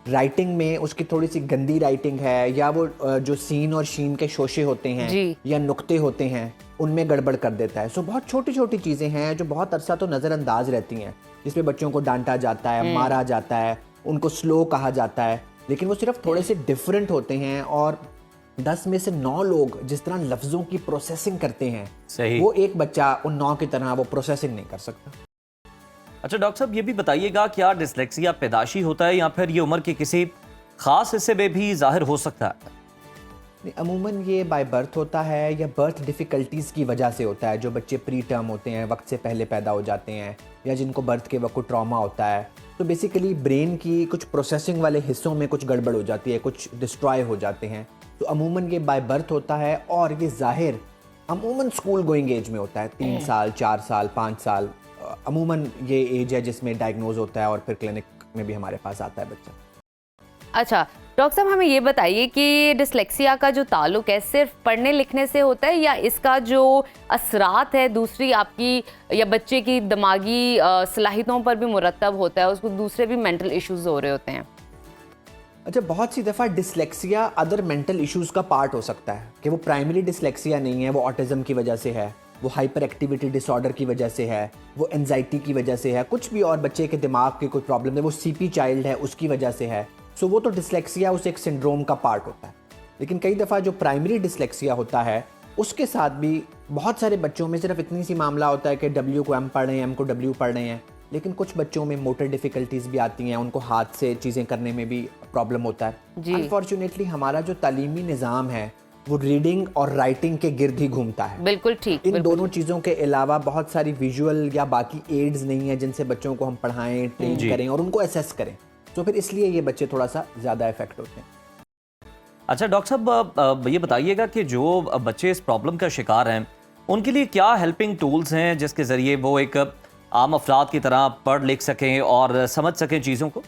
राइटिंग में उसकी थोड़ी सी गंदी राइटिंग है, या वो जो सीन और शीन के शोशे होते हैं या नुक्ते होते हैं उनमें गड़बड़ कर देता है। सो बहुत छोटी छोटी चीज़ें हैं जो बहुत अरसा तो नज़रअंदाज रहती हैं, जिसमें बच्चों को डांटा जाता है, मारा जाता है, उनको स्लो कहा जाता है, लेकिन वो सिर्फ थोड़े से डिफरेंट होते हैं। और 10 में से 9 लोग जिस तरह लफ्ज़ों की प्रोसेसिंग करते हैं, सही, वो एक बच्चा उन 9 की तरह वो प्रोसेसिंग नहीं कर सकता। अच्छा डॉक्टर साहब, ये भी बताइएगा क्या डिसलेक्सिया पैदाशी होता है या फिर ये उम्र के किसी खास हिस्से में भी जाहिर हो सकता है? अमूमन ये बाय बर्थ होता है या बर्थ डिफ़िकल्टीज़ की वजह से होता है। जो बच्चे प्री टर्म होते हैं, वक्त से पहले पैदा हो जाते हैं, या जिनको बर्थ के वक्त ट्रॉमा होता है, तो बेसिकली ब्रेन की कुछ प्रोसेसिंग वाले हिस्सों में कुछ गड़बड़ हो जाती है, कुछ डिस्ट्रॉय हो जाते हैं। तो अमूमन ये बाय बर्थ होता है और ये ज़ाहिर अमूमन स्कूल गोइंग एज में होता है, 3 साल, 4 साल, 5 साल अमूमन ये एज है जिसमें डायग्नोज होता है और फिर क्लिनिक में भी हमारे पास आता है बच्चा। अच्छा डॉक्टर साहब, हमें ये बताइए कि डिसलेक्सिया का जो ताल्लुक है सिर्फ पढ़ने लिखने से होता है, या इसका जो असरात है दूसरी आपकी या बच्चे की दिमागी सलाहियतों पर भी मुरतब होता है, उसको दूसरे भी मेंटल इश्यूज हो रहे होते हैं? अच्छा, बहुत सी दफ़ा डिसलेक्सिया अदर मेंटल इश्यूज़ का पार्ट हो सकता है, कि वो प्राइमरी डिसलेक्सिया नहीं है, वो ऑटिज़म की वजह से है, वो हाइपर एक्टिविटी डिसऑर्डर की वजह से है, वो एंजाइटी की वजह से है, कुछ भी और बच्चे के दिमाग की कोई प्रॉब्लम है, वो CP चाइल्ड है उसकी वजह से है। सो वो तो डिसलेक्सिया उस एक सिंड्रोम का पार्ट होता है। लेकिन कई दफ़ा जो प्राइमरी डिसलेक्सिया होता है उसके साथ भी बहुत सारे बच्चों में सिर्फ इतनी सी मामला होता है कि W को M पढ़ रहे हैं, M को W पढ़ रहे हैं, लेकिन कुछ बच्चों में मोटर डिफ़िकल्टीज़ भी आती हैं, उनको हाथ से चीज़ें करने में भी प्रॉब्लम होता है। अनफॉर्चुनेटली हमारा जो तालीमी निज़ाम है वो रीडिंग और राइटिंग के गिर्द ही घूमता है। बिल्कुल ठीक। इन दोनों चीज़ों के अलावा बहुत सारी विजुअल या बाकी एड्स नहीं है जिनसे बच्चों को हम पढ़ाएं, ट्रेन करें और उनको असेस करें, तो फिर इसलिए ये बच्चे थोड़ा सा ज़्यादा इफेक्ट होते हैं। अच्छा डॉक्टर साहब, ये बताइएगा कि जो बच्चे इस प्रॉब्लम का शिकार हैं उनके लिए क्या हेल्पिंग टूल्स हैं जिसके ज़रिए वो एक आम अफराद की तरह पढ़ लिख सकें और समझ सकें चीज़ों को?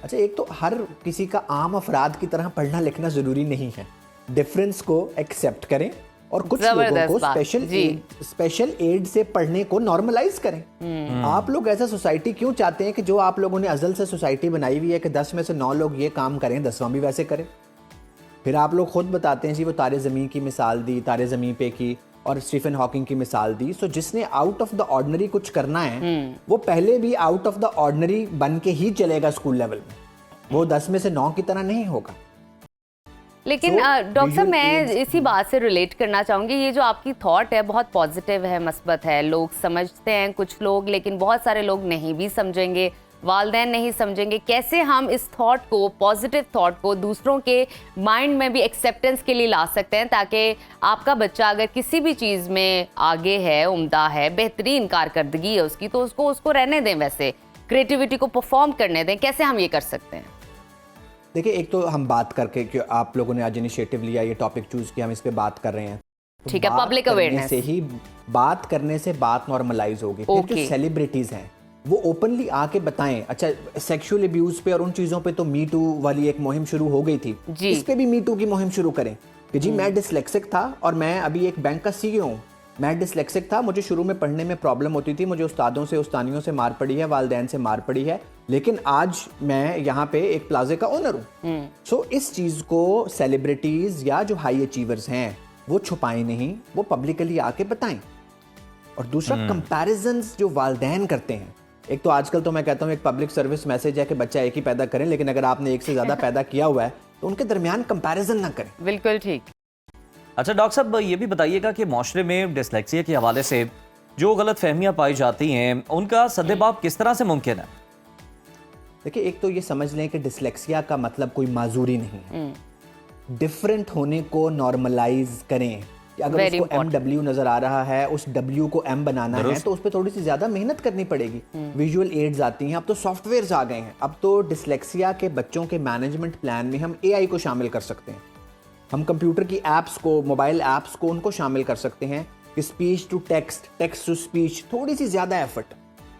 अच्छा, एक तो हर किसी का आम अफराद की तरह पढ़ना लिखना ज़रूरी नहीं है, डिफरेंस को एक्सेप्ट करें और कुछ लोगों को स्पेशल एड से पढ़ने को नॉर्मलाइज करें। आप लोग ऐसा सोसाइटी क्यों चाहते हैं कि जो आप लोगों ने अज़ल से सोसाइटी बनाई हुई है कि 10 में से 9 लोग ये काम करें, 10वां भी वैसे करें? फिर आप लोग खुद बताते हैं जी, वो तारे ज़मीन की मिसाल दी, तारे ज़मीन पे की, और स्टीफन हॉकिंग की मिसाल दी। सो जिसने आउट ऑफ द ऑर्डिनरी कुछ करना है वो पहले भी आउट ऑफ द ऑर्डिनरी बन के ही चलेगा स्कूल लेवल में, वो 10 में से 9 की तरह नहीं होगा। लेकिन डॉक्टर साहब, मैं इसी बात से रिलेट करना चाहूँगी, ये जो आपकी थॉट है बहुत पॉजिटिव है, मस्बत है, लोग समझते हैं कुछ लोग, लेकिन बहुत सारे लोग नहीं भी समझेंगे, वालिदैन नहीं समझेंगे। कैसे हम इस थॉट को, पॉजिटिव थॉट को दूसरों के माइंड में भी एक्सेप्टेंस के लिए ला सकते हैं, ताकि आपका बच्चा अगर किसी भी चीज़ में आगे है, उम्दा है, बेहतरीन कारकर्दगी है उसकी, तो उसको रहने दें, वैसे क्रिएटिविटी को परफॉर्म करने दें। कैसे हम ये कर सकते हैं? देखिए, एक तो हम बात करके कि आप लोगों ने आज इनिशिएटिव लिया, ये टॉपिक चूज किया, हम इस पे बात कर रहे हैं, ठीक है, पब्लिक अवेयरनेस से ही बात करने से बात नॉर्मलाइज होगी। फिर जो सेलिब्रिटीज हैं वो ओपनली आके बताएं। अच्छा, सेक्सुअल अब्यूज पे और उन चीजों पे तो मी टू वाली एक मुहिम शुरू हो गई थी, इस पे भी मी टू की मुहिम शुरू करें कि जी मैं डिसलेक्सिक था और मैं अभी एक बैंक का CEO हूँ, मैं डिसलेक्सिक था, मुझे शुरू में पढ़ने में प्रॉब्लम होती थी, मुझे उस्तादों से, उस्तानियों से मार पड़ी है, वालिदैन से मार पड़ी है, लेकिन आज मैं यहाँ पे एक प्लाजे का ओनर हूँ। सो इस चीज को सेलिब्रिटीज या जो हाई अचीवर्स हैं वो छुपाएं नहीं, वो पब्लिकली आके बताएं। और दूसरा, कंपैरिजंस जो वालिदैन करते हैं, एक तो आजकल तो मैं कहता हूँ एक पब्लिक सर्विस मैसेज है कि बच्चा एक ही पैदा करें, लेकिन अगर आपने एक से ज्यादा पैदा किया हुआ है तो उनके दरमियान कंपैरिजन ना करें। बिल्कुल ठीक। अच्छा डॉक्टर साहब, ये भी बताइएगा कि माशरे में डिसलेक्सिया के हवाले से जो गलत फहमियाँ पाई जाती हैं उनका सद्देबाब किस तरह से मुमकिन है? देखिए, एक तो ये समझ लें कि डिसलेक्सिया का मतलब कोई माजूरी नहीं है। डिफरेंट होने को नॉर्मलाइज करें। अगर Very उसको MW नजर आ रहा है, उस W को M बनाना है, तो उस पर थोड़ी सी ज्यादा मेहनत करनी पड़ेगी। विजुअल एड्स आती हैं, अब तो सॉफ्टवेयर्स आ गए हैं। अब तो डिसलेक्सिया के बच्चों के मैनेजमेंट प्लान में हम AI को शामिल कर सकते हैं। हम कंप्यूटर की एप्स को, मोबाइल एप्स को, उनको शामिल कर सकते हैं कि speech to text, text to speech, थोड़ी सी ज्यादा एफर्ट।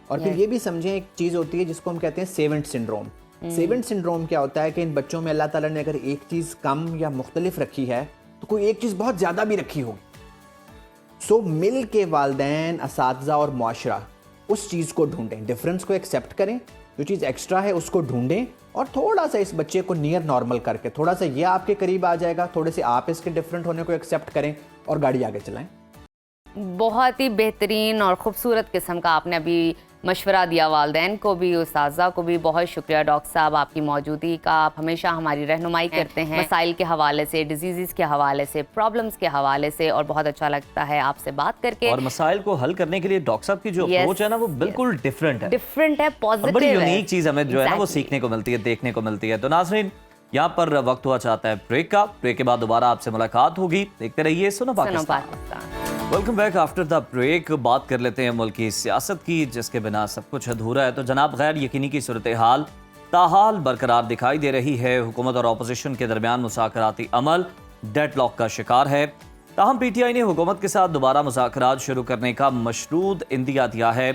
और फिर ये भी समझें, एक चीज होती है जिसको हम कहते हैं सेवेंट सिंड्रोम। सेवेंट सिंड्रोम क्या होता है कि इन बच्चों में अल्लाह ताला ने अगर एक चीज कम या मुख्तलिफ रखी है तो कोई एक चीज बहुत ज्यादा भी रखी होगी। सो मिल के वालिदैन, असातिज़ा और मुआशरा उस चीज को ढूंढें, डिफरेंस को एक्सेप्ट करें, जो चीज एक्स्ट्रा है उसको ढूंढें और थोड़ा सा इस बच्चे को नियर नॉर्मल करके, थोड़ा सा ये आपके करीब आ जाएगा, थोड़े से आप इसके डिफरेंट होने को एक्सेप्ट करें और गाड़ी आगे चलाएं। बहुत ही बेहतरीन और ख़ूबसूरत किस्म का आपने अभी मशवरा दिया वालिदैन को भी, उस्ताज़ा को भी। बहुत शुक्रिया डॉक्टर साहब आपकी मौजूदगी का। आप हमेशा हमारी रहनुमाई करते हैं मसाइल के हवाले से, डिजीज़ के हवाले से, प्रॉब्लम्स के हवाले से, और बहुत अच्छा लगता है आपसे बात करके। और मसाइल को हल करने के लिए डॉक्टर साहब की जो अप्रोच है ना, वो बिल्कुल डिफरेंट है, पॉजिटिव बड़ी है, यूनिक चीज़ हमें जो है ना वो सीखने को मिलती है, देखने को मिलती है। तो नाज़रीन, यहाँ पर वक्त हुआ चाहता है ब्रेक का। ब्रेक के बाद दोबारा आपसे मुलाकात होगी। देखते रहिए सुनो Pakistan. Welcome back after the break. बात कर लेते हैं मुल्क की सियासत की, जिसके बिना सब कुछ अधूरा है। तो जनाब, गैर यकीनी की सूरत हाल ताहाल बरकरार दिखाई दे रही है। हुकूमत और अपोजिशन के दरमियान मुज़ाकराती अमल डेडलॉक का शिकार है। ताहम PTI ने हुकूमत के साथ दोबारा मुज़ाकरात शुरू करने का मशरूत इंदिया दिया है।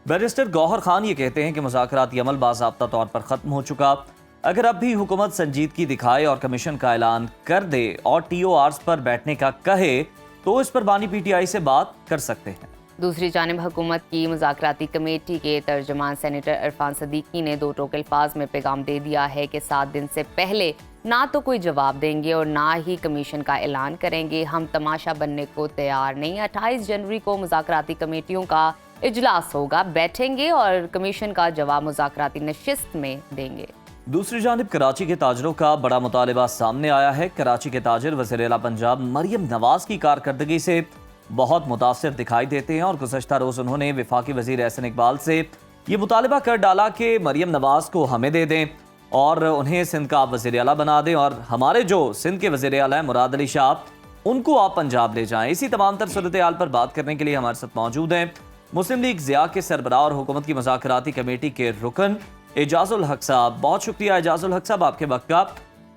बैरिस्टर गौहर खान ये कहते हैं कि मुज़ाकराती अमल बाज़ाब्ता तौर पर ख़त्म हो चुका। अगर अब भी हुकूमत संजीदगी दिखाए और कमीशन का ऐलान कर दे और TORs पर बैठने का कहे तो इस पर बानी PTI से बात कर सकते हैं। दूसरी जानिब हुकूमत की मुज़ाकराती कमेटी के तर्जुमान सेनेटर इरफान सदीकी ने दो टोक अल्फाज में पैगाम दे दिया है कि 7 दिन से पहले ना तो कोई जवाब देंगे और ना ही कमीशन का ऐलान करेंगे। हम तमाशा बनने को तैयार नहीं। 28 जनवरी को मुज़ाकराती कमेटियों का इजलास होगा, बैठेंगे और कमीशन का जवाब मुज़ाकराती नशिस्त में देंगे। दूसरी जानिब कराची के ताजरों का बड़ा मुतालिबा सामने आया है। कराची के ताजर वज़ीर आला पंजाब मरियम नवाज की कारकर्दगी से बहुत मुतासिर दिखाई देते हैं और गुज़श्ता रोज़ उन्होंने वफाकी वज़ीर एहसन इकबाल से ये मुतालिबा कर डाला कि मरियम नवाज को हमें दे दें और उन्हें सिंध का आप वज़ीर आला बना दें, और हमारे जो सिंध के वज़ीर आला हैं मुराद अली शाह, उनको आप पंजाब ले जाएं। इसी तमाम तर सूरत हाल पर बात करने के लिए हमारे साथ मौजूद हैं मुस्लिम लीग ज़िया के सरबराह और हुकूमत की मुज़ाकराती कमेटी के रुकन एजाजुल हक साहब। बहुत शुक्रिया एजाजुल हक साहब आपके वक्त का।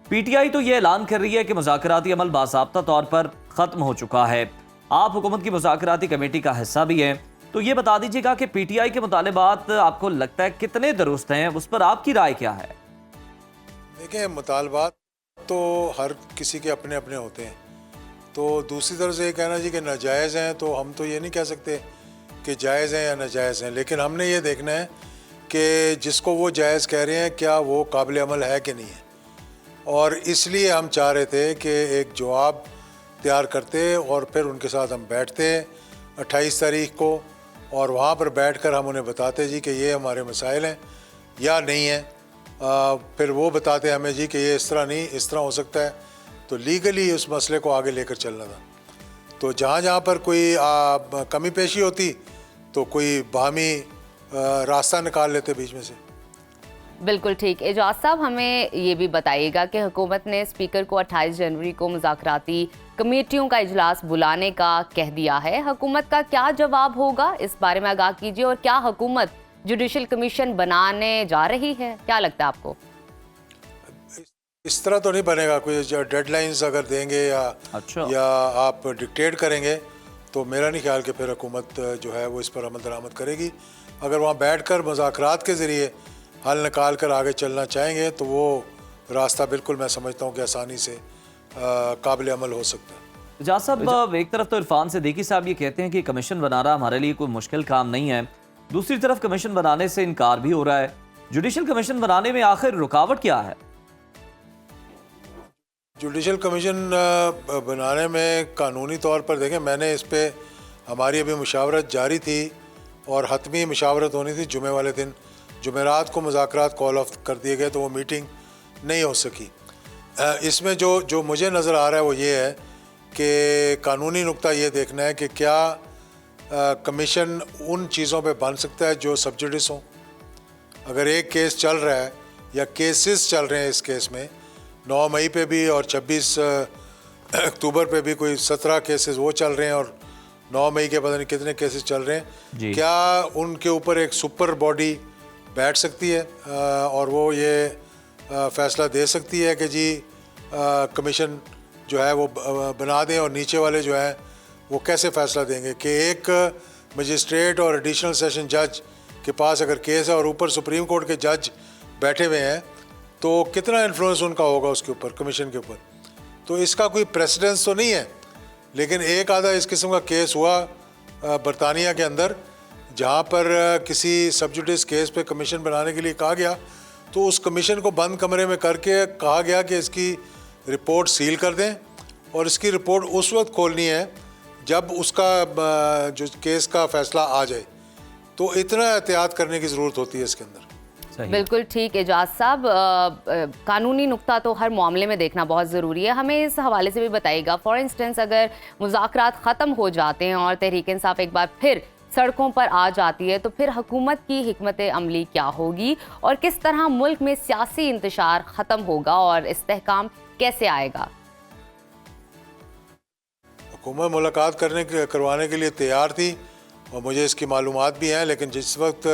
PTI तो ये ऐलान कर रही है कि मुज़ाकराती अमल बाज़ाब्ता तौर पर ख़त्म हो चुका है। आप हुकूमत की मुज़ाकराती कमेटी का हिस्सा भी हैं, तो ये बता दीजिएगा कि PTI के मुतालिबात आपको लगता है कितने दुरुस्त हैं, उस पर आपकी राय क्या है? देखिए, मुतालबात तो हर किसी के अपने अपने होते हैं। तो दूसरी तरफ से ये कहना जी कि नाजायज़ हैं, तो हम तो ये नहीं कह सकते कि जायज़ हैं या नाजायज़ हैं, लेकिन हमने ये देखना है कि जिसको वो जायज़ कह रहे हैं क्या वो काबिल अमल है कि नहीं है। और इसलिए हम चाह रहे थे कि एक जवाब तैयार करते और फिर उनके साथ हम बैठते 28 तारीख को, और वहाँ पर बैठकर हम उन्हें बताते जी कि ये हमारे मसाइल हैं या नहीं हैं। फिर वो बताते हमें जी कि ये इस तरह नहीं, इस तरह हो सकता है। तो लीगली उस मसले को आगे लेकर चलना था। तो जहाँ जहाँ पर कोई कमी पेशी होती तो कोई बाहमी रास्ता निकाल लेते बीच में से। बिल्कुल ठीक। एजाज साहब, हमें ये भी बताइएगा कि हुकूमत ने स्पीकर को 28 जनवरी को मुज़ाकराती कमेटियों का इजलास बुलाने का कह दिया है। हुकूमत का क्या जवाब होगा, इस बारे में आगाह कीजिए। और क्या हुकूमत जुडिशल कमीशन बनाने जा रही है, क्या लगता है आपको? इस तरह तो नहीं बनेगा। कोई डेडलाइंस अगर देंगे या आप डिक्टेट करेंगे तो मेरा नहीं ख्याल कि फिर हुकूमत जो है वो इस पर अमल दरामद करेगी। अगर वहाँ बैठकर मुज़ाकरात के ज़रिए हल निकाल कर आगे चलना चाहेंगे तो वो रास्ता बिल्कुल मैं समझता हूँ कि आसानी से काबिल अमल हो सकता है। एजाज साहब, एक तरफ तो इरफान सदीकी साहब ये कहते हैं कि कमीशन बनाना हमारे लिए कोई मुश्किल काम नहीं है, दूसरी तरफ कमीशन बनाने से इनकार भी हो रहा है। जुडिशल कमीशन बनाने में आखिर रुकावट क्या है? जुडिशल कमीशन बनाने में कानूनी तौर पर देखें, मैंने इस पर हमारी अभी मुशावरत जारी थी और हतमी मुशावरत होनी थी जुमे वाले दिन। जुमेरात को मुज़ाकरात कॉल ऑफ कर दिए गए तो वो मीटिंग नहीं हो सकी। इसमें जो मुझे नज़र आ रहा है वो ये है कि कानूनी नुक्ता ये देखना है कि क्या कमीशन उन चीज़ों पे बन सकता है जो सब्जुडिस हों। अगर एक केस चल रहा है या केसेस चल रहे हैं इस केस में, 9 मई पे भी और 26 अक्टूबर पे भी कोई 17 केसेस वो चल रहे हैं और 9 मई के पता नहीं कितने केसेस चल रहे हैं। क्या उनके ऊपर एक सुपर बॉडी बैठ सकती है और वो ये फैसला दे सकती है कि जी कमीशन जो है वो बना दें, और नीचे वाले जो है वो कैसे फैसला देंगे कि एक मजिस्ट्रेट और एडिशनल सेशन जज के पास अगर केस है और ऊपर सुप्रीम कोर्ट के जज बैठे हुए हैं तो कितना इन्फ्लुएंस उनका होगा उसके ऊपर, कमीशन के ऊपर। तो इसका कोई प्रेसिडेंस तो नहीं है, लेकिन एक आधा इस किस्म का केस हुआ बरतानिया के अंदर जहाँ पर किसी सब्जुडिस केस पे कमीशन बनाने के लिए कहा गया, तो उस कमीशन को बंद कमरे में करके कहा गया कि इसकी रिपोर्ट सील कर दें और इसकी रिपोर्ट उस वक्त खोलनी है जब उसका जो केस का फैसला आ जाए। तो इतना एहतियात करने की ज़रूरत होती है इसके अंदर। बिल्कुल ठीक एजाज साहब, कानूनी नुक्ता तो हर मामले में देखना बहुत ज़रूरी है। हमें इस हवाले से भी बताइएगा, फॉर इंस्टेंस अगर मुज़ाकरात ख़त्म हो जाते हैं और तहरीक इंसाफ एक बार फिर सड़कों पर आ जाती है, तो फिर हुकूमत की हिकमत अमली क्या होगी और किस तरह मुल्क में सियासी इंतशार ख़त्म होगा और इस्तेहकाम कैसे आएगा? हुकूमत मुलाकात करवाने के लिए तैयार थी और मुझे इसकी मालूमात भी हैं, लेकिन जिस वक्त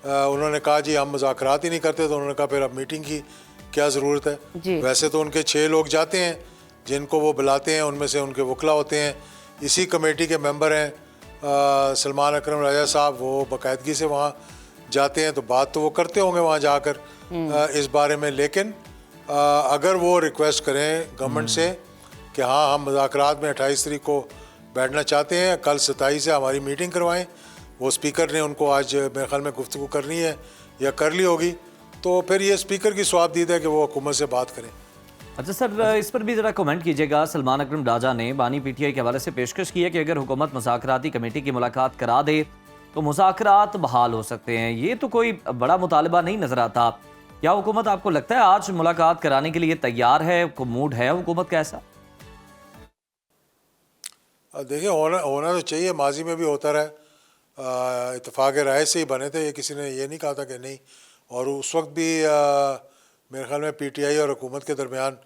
उन्होंने कहा जी हम मुज़ाकरात ही नहीं करते, तो उन्होंने कहा फिर अब मीटिंग की क्या ज़रूरत है। वैसे तो उनके 6 लोग जाते हैं जिनको वो बुलाते हैं, उनमें से उनके वकला होते हैं, इसी कमेटी के मेंबर हैं सलमान अकरम राजा साहब, वो बाकायदगी से वहाँ जाते हैं, तो बात तो वो करते होंगे वहाँ जाकर इस बारे में। लेकिन अगर वो रिक्वेस्ट करें गवर्नमेंट से कि हाँ हम मुज़ाकरात में 28 तारीख को बैठना चाहते हैं, कल 27 से हमारी मीटिंग करवाएं, वो स्पीकर ने उनको आज मेरे ख्याल में गुफ्तगू करनी है या कर ली होगी, तो फिर ये स्पीकर की स्वाबदीद है कि वो हुकूमत से बात करें। अच्छा सर, इस पर भी ज़रा कमेंट कीजिएगा। सलमान अकरम राजा ने बानी पीटीआई के हवाले से पेशकश की है कि अगर हुकूमत मुज़ाकराती कमेटी की मुलाकात करा दे तो मुज़ाकरात बहाल हो सकते हैं। ये तो कोई बड़ा मुतालबा नहीं नज़र आता। क्या हुकूमत, आपको लगता है आज मुलाकात कराने के लिए तैयार है, मूड है हुकूमत का ऐसा? देखिए होना तो चाहिए, माजी में भी होता रहा, इत्तेफाक राय से ही बने थे, ये किसी ने ये नहीं कहा था कि नहीं। और उस वक्त भी मेरे ख्याल में पीटीआई और हुकूमत के दरमियान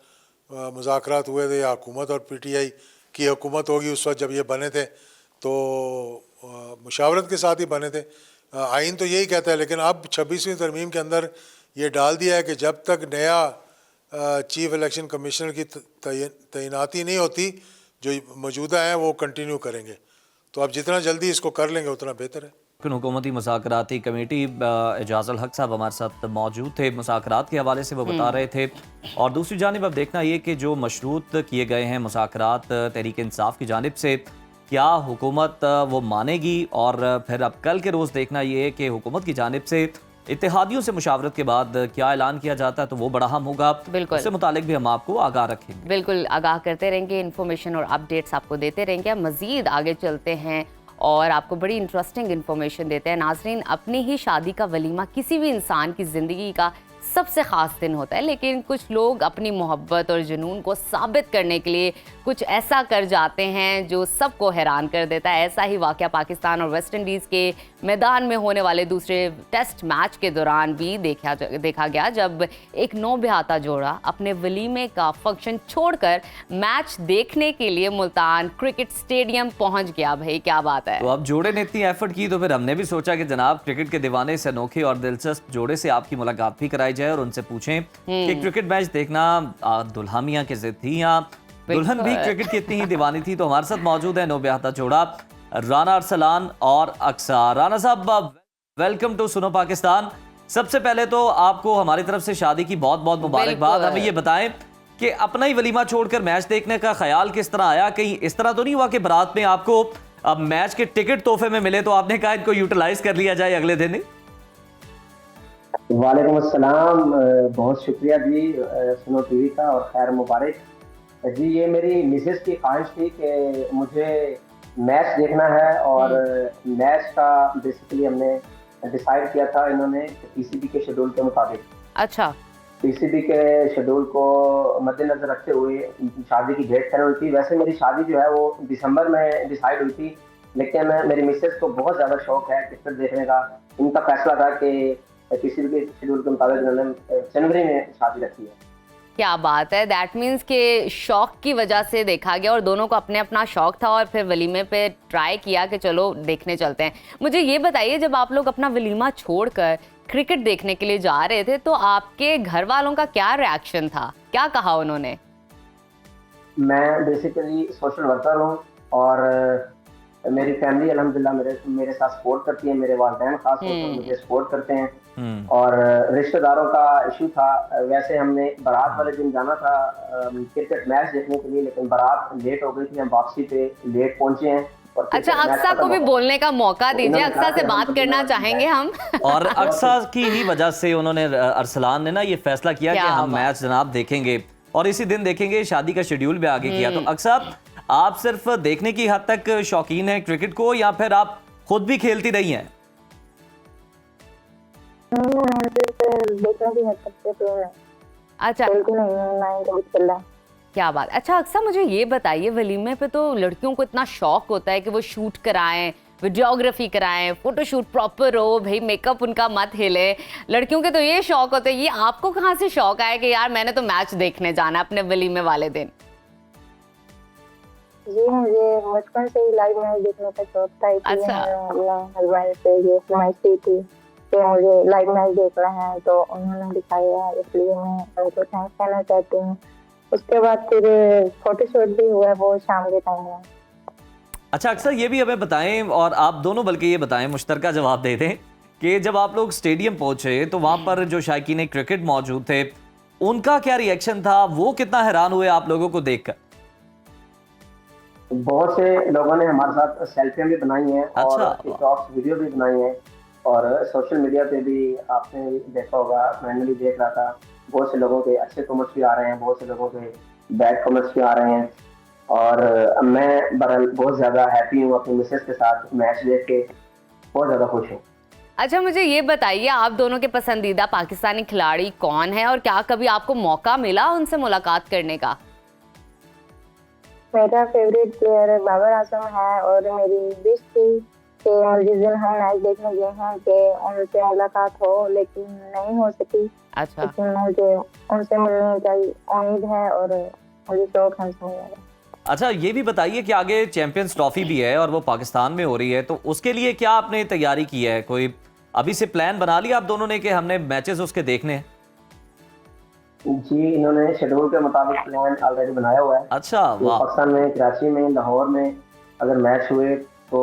मुज़ाकरात हुए थे, या हुकूमत और पीटीआई की हुकूमत होगी उस वक्त जब ये बने थे, तो मुशावरत के साथ ही बने थे। आइन तो यही कहता है, लेकिन अब 26वीं तरमीम के अंदर ये डाल दिया है कि जब तक नया चीफ इलेक्शन कमिश्नर की तैनाती नहीं होती, जो मौजूदा हैं वो कंटिन्यू करेंगे। तो अब जितना जल्दी इसको कर लेंगे उतना बेहतर है। हुकूमती मुज़ाकराती कमेटी, एजाज़ुल हक साहब हमारे साथ मौजूद थे, मुज़ाकरात के हवाले से वो बता रहे थे। और दूसरी जानिब अब देखना ये कि जो मशरूत किए गए हैं मुज़ाकरात तहरीक इंसाफ की जानिब से, क्या हुकूमत वो मानेगी? और फिर अब कल के रोज़ देखना ये है कि हुकूमत की जानिब से इत्तेहादियों से मुशावरत के बाद क्या ऐलान किया जाता है, तो वो बड़ा अहम होगा। बिल्कुल, उससे मुतालिक भी हम आपको आगाह रखेंगे। बिल्कुल आगाह करते रहेंगे, इन्फॉर्मेशन और अपडेट्स आपको देते रहेंगे। मज़ीद आगे चलते हैं और आपको बड़ी इंटरेस्टिंग इन्फॉर्मेशन देते हैं। नाजरीन, अपनी ही शादी का वलीमा किसी भी इंसान की ज़िंदगी का सबसे ख़ास दिन होता है, लेकिन कुछ लोग अपनी मोहब्बत और जुनून को साबित करने के लिए कुछ ऐसा कर जाते हैं जो सबको हैरान कर देता है। ऐसा ही वाक़या पाकिस्तान और वेस्ट इंडीज़ के मैदान में होने वाले दूसरे टेस्ट मैच के दौरान भी देखा गया, जब एक नौबियाता जोड़ा अपने वलीमे का फंक्शन छोड़कर मैच देखने के लिए मुल्तान क्रिकेट स्टेडियम पहुंच गया। भाई क्या बात है। तो अब जोड़े ने इतनी एफर्ट की, तो फिर हमने भी सोचा कि जनाब क्रिकेट के दीवाने से अनोखे और दिलचस्प जोड़े से आपकी मुलाकात भी कराई जाए और उनसे पूछें कि क्रिकेट मैच देखना दुल्हा मियां की जिद थी या दुल्हन भी क्रिकेट की इतनी ही दीवानी थी। तो हमारे साथ मौजूद है नौबियाता जोड़ा राना अरसलान और अक्सा। राना साहब, वेलकम टू सुनो पाकिस्तान। सबसे पहले तो आपको हमारी तरफ से शादी की बहुत बहुत मुबारकबाद। हमें ये बताएं कि अपना ही वलीमा छोड़कर मैच देखने का ख्याल किस तरह आया? कहीं इस तरह तो नहीं हुआ कि बारात में आपको अब मैच के टिकट तोहफे में मिले तो आपने कहा इनको यूटिलाइज कर लिया जाए अगले दिन? वालेकुम अस्सलाम, बहुत शुक्रिया जी सुनो टीवी का, और खैर मुबारक जी। ये मेरी मिसेस की ख्वाहिश थी कि मुझे मैच देखना है, और मैच का बेसिकली हमने डिसाइड किया था इन्होंने पीसीबी के शेड्यूल के मुताबिक। अच्छा, पीसीबी के शेड्यूल को मद्देनजर रखते हुए शादी की डेट तय हुई थी। वैसे मेरी शादी जो है वो दिसंबर में डिसाइड हुई थी, लेकिन मेरी मिसेस को बहुत ज़्यादा शौक है क्रिकेट देखने का। इनका फैसला था कि पीसीबी के शेड्यूल के मुताबिक उन्होंने जनवरी में शादी रखी है। क्या बात है, दैट मीन्स कि शौक की वजह से देखा गया और दोनों को अपने अपना शौक था और फिर वलीमे पे ट्राई किया कि चलो देखने चलते हैं। मुझे ये बताइए, जब आप लोग अपना वलीमा छोड़कर क्रिकेट देखने के लिए जा रहे थे तो आपके घर वालों का क्या रिएक्शन था, क्या कहा उन्होंने? मैं बेसिकली सोशल वर्कर हूँ और मेरी फैमिली अल्हम्दुलिल्लाह मेरे साथ सपोर्ट करती है, मेरे वालिदैन खास तौर पर मुझे सपोर्ट करते हैं। और रिश्तेदारों का इशू था, वैसे हमने बारात वाले दिन जाना था क्रिकेट मैच देखने के लिए, लेकिन बारात लेट हो गई थी, हम वापसी पे लेट पहुंचे हैं। अच्छा, अक्सा को भी बोलने का मौका दीजिए, अक्सा से बात करना चाहेंगे हम। और अक्सा की ही वजह से उन्होंने, अरसलान ने ना ये फैसला किया कि हम मैच जनाब देखेंगे और इसी दिन देखेंगे, शादी का शेड्यूल भी आगे किया। तो अक्सा, आप सिर्फ देखने की हद तक शौकीन हैं क्रिकेट को या फिर आप खुद भी खेलती रही हैं? अच्छा, क्या बात। अच्छा अक्सा, मुझे ये बताइए, वलीमे पे तो लड़कियों को इतना शौक होता है कि वो शूट कराएं, वीडियोग्राफी कराएं, फोटोशूट प्रॉपर हो, भाई मेकअप उनका मत हिले। लड़कियों के तो ये शौक होते हैं, ये आपको कहाँ से शौक आया कि यार मैंने तो मैच देखने जाना अपने वलीमे वाले दिन? जी, मुझे बचपन से ही लाइव मैच देखने का शौक था। अच्छा। हस्बैंड से ये फरमाइश की थी कि मुझे लाइव मैच देखना है, तो उन्होंने दिखाया, इसलिए मैं उनको थैंक्स कहना चाहती हूँ। उसके बाद फिर फोटोशूट भी हुआ, वो शाम के टाइम में। अच्छा अक्सर ये भी हमें बताएं, और आप दोनों बल्कि ये बताएं, मुश्तरका जवाब दे दें कि जब आप लोग स्टेडियम पहुंचे तो वहां पर जो शायकीन क्रिकेट मौजूद थे, उनका क्या रिएक्शन था, वो कितना हैरान हुए आप लोगों को देखकर? बहुत से लोगों ने हमारे साथ सेल्फियां भी बनाई हैं और टिकटॉक वीडियो भी बनाई हैं और सोशल मीडिया पे भी आपने देखा होगा, मैंने भी देख रहा था, बहुत से लोगों के अच्छे कमेंट्स भी आ रहे हैं, बहुत से लोगों के बैड कमेंट्स भी आ रहे हैं। और मैं बहुत ज़्यादा हैप्पी हूँ अपनी मिसेस के साथ मैच देख के, बहुत ज़्यादा खुश हूँ। अच्छा, मुझे ये बताइए, आप दोनों के पसंदीदा पाकिस्तानी खिलाड़ी कौन है और क्या कभी आपको मौका मिला उनसे मुलाकात करने का? मेरा फेवरेट प्लेयर बाबर आजम है और मेरी विश थी कि जिस दिन हम मैच देखने गए हैं कि उनसे मुलाकात हो, लेकिन नहीं हो सकी। अच्छा। लेकिन मुझे उनसे मिलने की उम्मीद है और मुझे शौक है उनसे मिलने का। अच्छा, ये भी बताइए कि आगे चैंपियंस ट्रॉफी भी है और वो पाकिस्तान में हो रही है, तो उसके लिए क्या आपने तैयारी की है? कोई अभी से प्लान बना लिया आप दोनों ने कि हमने मैचेस उसके देखने हैं? जी, इन्होंने शेड्यूल के मुताबिक प्लान ऑलरेडी बनाया हुआ है। अच्छा, वाह। पाकिस्तान में, कराची में, लाहौर में अगर मैच हुए तो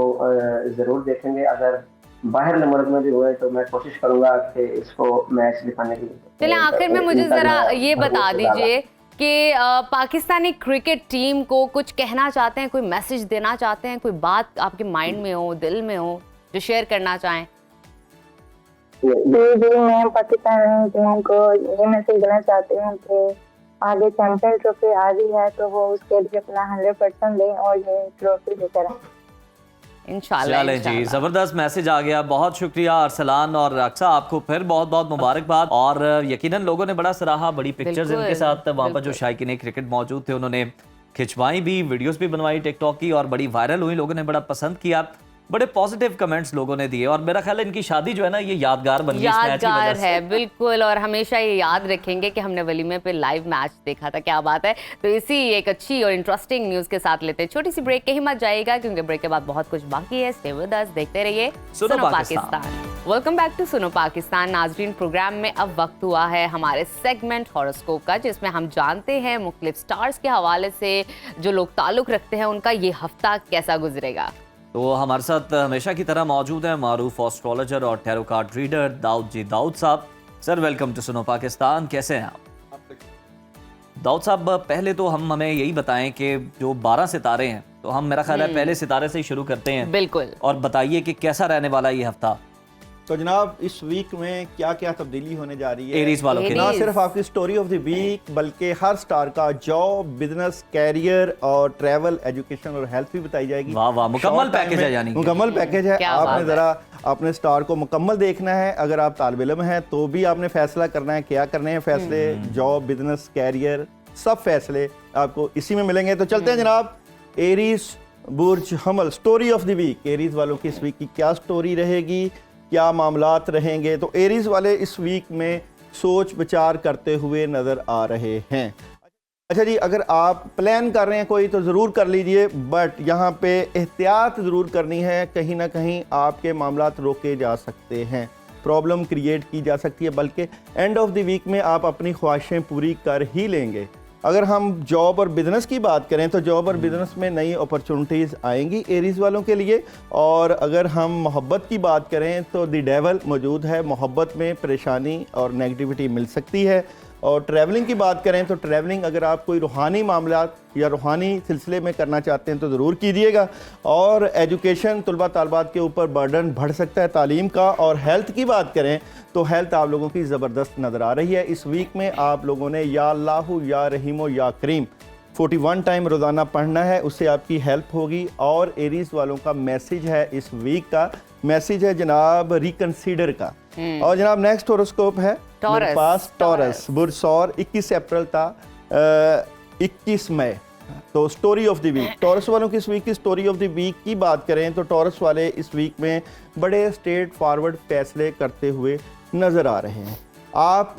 जरूर देखेंगे, अगर बाहर मुल्क में भी हुए तो मैं कोशिश करूंगा कि इसको मैच दिखाने की। चलिए, आखिर में मुझे जरा ये बता दीजिए कि पाकिस्तानी क्रिकेट टीम को कुछ कहना चाहते हैं, कोई मैसेज देना चाहते हैं, कोई बात आपके माइंड में हो, दिल में हो, जो शेयर करना चाहें? जी, मैं पाकिस्तानी टीम को ये मैसेज देना चाहती हूँ कि आगे चैंपियन ट्रॉफी आ रही है तो वो उसके लिए अपना 100% दें और ये ट्रॉफी लेकर आएं। इंशाल्लाह। चलें जी, जबरदस्त मैसेज आ गया। बहुत शुक्रिया अरसलान और अक्सा, आपको फिर बहुत बहुत मुबारकबाद। और यकीनन लोगों ने बड़ा सराहा, बड़ी पिक्चर्स इनके साथ वहाँ पर जो शायकीन क्रिकेट मौजूद थे उन्होंने खिंचवाई भी, वीडियोस भी बनवाई टिकटॉक की और बड़ी वायरल हुई, लोगों ने बड़ा पसंद किया, बड़े पॉजिटिव कमेंट्स लोगों ने दिए और मेरा ख्याल है इनकी शादी जो है ना ये यादगार बन गई, यादगार है बिल्कुल। और हमेशा ये याद रखेंगे कि हमने वलीमे पे लाइव मैच देखा था। क्या बात है। तो इसी एक अच्छी और इंटरेस्टिंग न्यूज के साथ लेते हैं छोटी सी ब्रेक, कहीं मत जाइएगा क्योंकि ब्रेक के बाद बहुत कुछ बाकी है। स्टे विद अस, देखते रहिए सुनो पाकिस्तान। वेलकम बैक टू सुनो पाकिस्तान। नाजरीन, प्रोग्राम में अब वक्त हुआ है हमारे सेगमेंट हॉरोस्कोप का, जिसमें हम जानते हैं मुख्तलिफ स्टार्स के हवाले से जो लोग ताल्लुक रखते हैं उनका ये हफ्ता कैसा गुजरेगा। तो हमारे साथ हमेशा की तरह मौजूद है मारूफ एस्ट्रोलॉजर और टैरो कार्ड रीडर दाऊद जी। दाऊद साहब, सर वेलकम टू सुनो पाकिस्तान, कैसे हैं आप? दाऊद साहब, पहले तो हमें यही बताएं कि जो 12 सितारे हैं, तो हम मेरा ख्याल है पहले सितारे से ही शुरू करते हैं। बिल्कुल। और बताइए कि कैसा रहने वाला ये हफ्ता। तो जनाब, इस वीक में क्या क्या तब्दीली होने जा रही है एरीज वालों के ना सिर्फ आपकी स्टोरी ऑफ द वीक बल्कि हर स्टार का जॉब, बिजनेस, कैरियर और ट्रैवल, एजुकेशन और हेल्थ भी बताई जाएगी। वाह वाह, मुकम्मल पैकेज है, यानी मुकम्मल पैकेज है। आपने जरा अपने स्टार को मुकम्मल देखना है। अगर आप तालिब इल्म हैं तो भी आपने फैसला करना है, क्या करने हैं फैसले, जॉब, बिजनेस, कैरियर, सब फैसले आपको इसी में मिलेंगे। तो चलते हैं जनाब, एरीज बुर्ज हमल, story of the week. Aries वालों की इस वीक की क्या स्टोरी रहेगी, क्या मामलात रहेंगे। तो एरीज वाले इस वीक में सोच विचार करते हुए नज़र आ रहे हैं। अच्छा जी, अगर आप प्लान कर रहे हैं कोई तो ज़रूर कर लीजिए, बट यहाँ पे एहतियात ज़रूर करनी है। कहीं ना कहीं आपके मामलात रोके जा सकते हैं, प्रॉब्लम क्रिएट की जा सकती है, बल्कि एंड ऑफ द वीक में आप अपनी ख्वाहिशें पूरी कर ही लेंगे। अगर हम जॉब और बिज़नेस की बात करें तो जॉब और बिज़नेस में नई अपॉर्चुनिटीज़ आएंगी एरीज़ वालों के लिए। और अगर हम मोहब्बत की बात करें तो द डेवल मौजूद है, मोहब्बत में परेशानी और नेगेटिविटी मिल सकती है। और ट्रैवलिंग की बात करें तो ट्रैवलिंग अगर आप कोई रूहानी मामलात या रूहानी सिलसिले में करना चाहते हैं तो ज़रूर कीजिएगा। और एजुकेशन तलबा तालबात के ऊपर बर्डन बढ़ सकता है तालीम का। और हेल्थ की बात करें तो हेल्थ आप लोगों की ज़बरदस्त नज़र आ रही है। इस वीक में आप लोगों ने या अल्लाहु या रहीमो या करीम 41 टाइम रोज़ाना पढ़ना है, उससे आपकी हेल्प होगी। और एरीज़ वालों का मैसेज है, इस वीक का मैसेज है जनाब रिकंसीडर का। और जनाब नेक्स्ट होरोस्कोप है मेरे पास टॉरस बुरसौर 21 अप्रैल था 21 मई। तो story of the week, Taurus वालों की इस वीक की स्टोरी ऑफ द वीक की बात करें तो टॉरस वाले इस वीक में बड़े स्ट्रेट फॉरवर्ड फैसले करते हुए नज़र आ रहे हैं। आप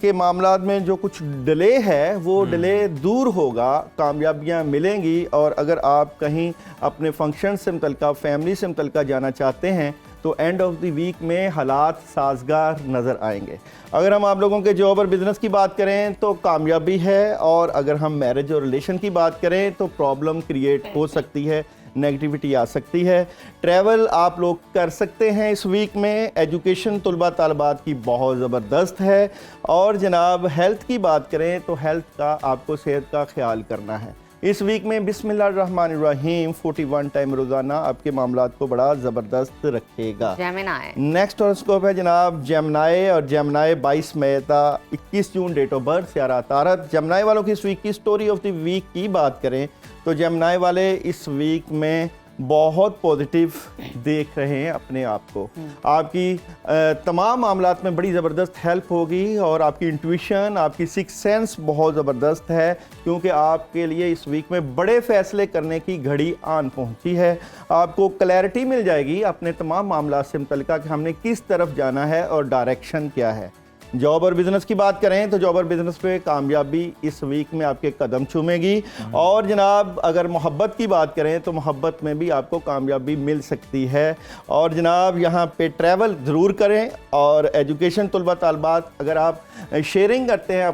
के मामलात में जो कुछ डिले है वो डिले दूर होगा, कामयाबियां मिलेंगी। और अगर आप कहीं अपने फंक्शन से मुतल्लिका, फैमिली से मुतल्लिका जाना चाहते हैं तो एंड ऑफ द वीक में हालात साजगार नज़र आएंगे। अगर हम आप लोगों के जॉब और बिज़नेस की बात करें तो कामयाबी है। और अगर हम मैरिज और रिलेशन की बात करें तो प्रॉब्लम क्रिएट हो सकती है, नेगेटिविटी आ सकती है। ट्रैवल आप लोग कर सकते हैं इस वीक में। एजुकेशन तलबा तालबात की बहुत ज़बरदस्त है। और जनाब हेल्थ की बात करें तो हेल्थ का आपको सेहत का ख्याल करना है। इस वीक में बिस्मिल्लाहिर्रहमानिर्रहीम 41 टाइम रोज़ाना आपके मामलात को बड़ा ज़बरदस्त रखेगा। नेक्स्ट हॉरोस्कोप है जनाब जेमिनी। और जेमिनी 22 मई था 21 जून डेट ऑफ बर्थ, सियारा तारत। जेमिनी वालों की इस वीक की स्टोरी ऑफ द वीक की बात करें तो जेमिनी वाले इस वीक में बहुत पॉजिटिव देख रहे हैं अपने आप को। आपकी तमाम मामलात में बड़ी ज़बरदस्त हेल्प होगी। और आपकी इंट्यूशन, आपकी सिक्स सेंस बहुत ज़बरदस्त है, क्योंकि आपके लिए इस वीक में बड़े फ़ैसले करने की घड़ी आन पहुंची है। आपको क्लैरिटी मिल जाएगी अपने तमाम मामलात से मुतल्लिका कि हमने किस तरफ जाना है और डायरेक्शन क्या है। जॉब और बिज़नेस की बात करें तो जॉब और बिज़नेस पे कामयाबी इस वीक में आपके कदम चूमेगी। और जनाब अगर मोहब्बत की बात करें तो मोहब्बत में भी आपको कामयाबी मिल सकती है। और जनाब यहाँ पे ट्रैवल ज़रूर करें। और एजुकेशन तलबा तालबात अगर आप शेयरिंग करते हैं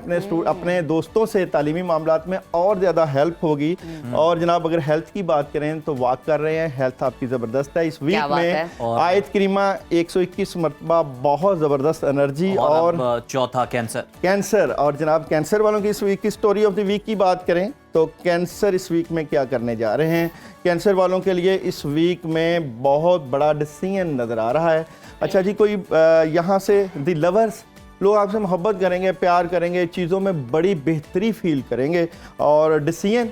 अपने दोस्तों से तालीमी मामलात में और ज़्यादा हेल्प होगी। और जनाब अगर हेल्थ की बात करें तो वॉक कर रहे हैं, हेल्थ आपकी ज़बरदस्त है। इस वीक में आयत करीमा 121 मरतबा बहुत ज़बरदस्त एनर्जी। और चौथा कैंसर। और जनाब कैंसर वालों की इस वीक की स्टोरी ऑफ द वीक की बात करें तो कैंसर इस वीक में क्या करने जा रहे हैं। कैंसर वालों के लिए इस वीक में बहुत बड़ा डिसीजन नज़र आ रहा है। अच्छा जी, कोई यहाँ से द लवर्स, लोग आपसे मोहब्बत करेंगे, प्यार करेंगे, चीज़ों में बड़ी बेहतरी फील करेंगे। और डिसीजन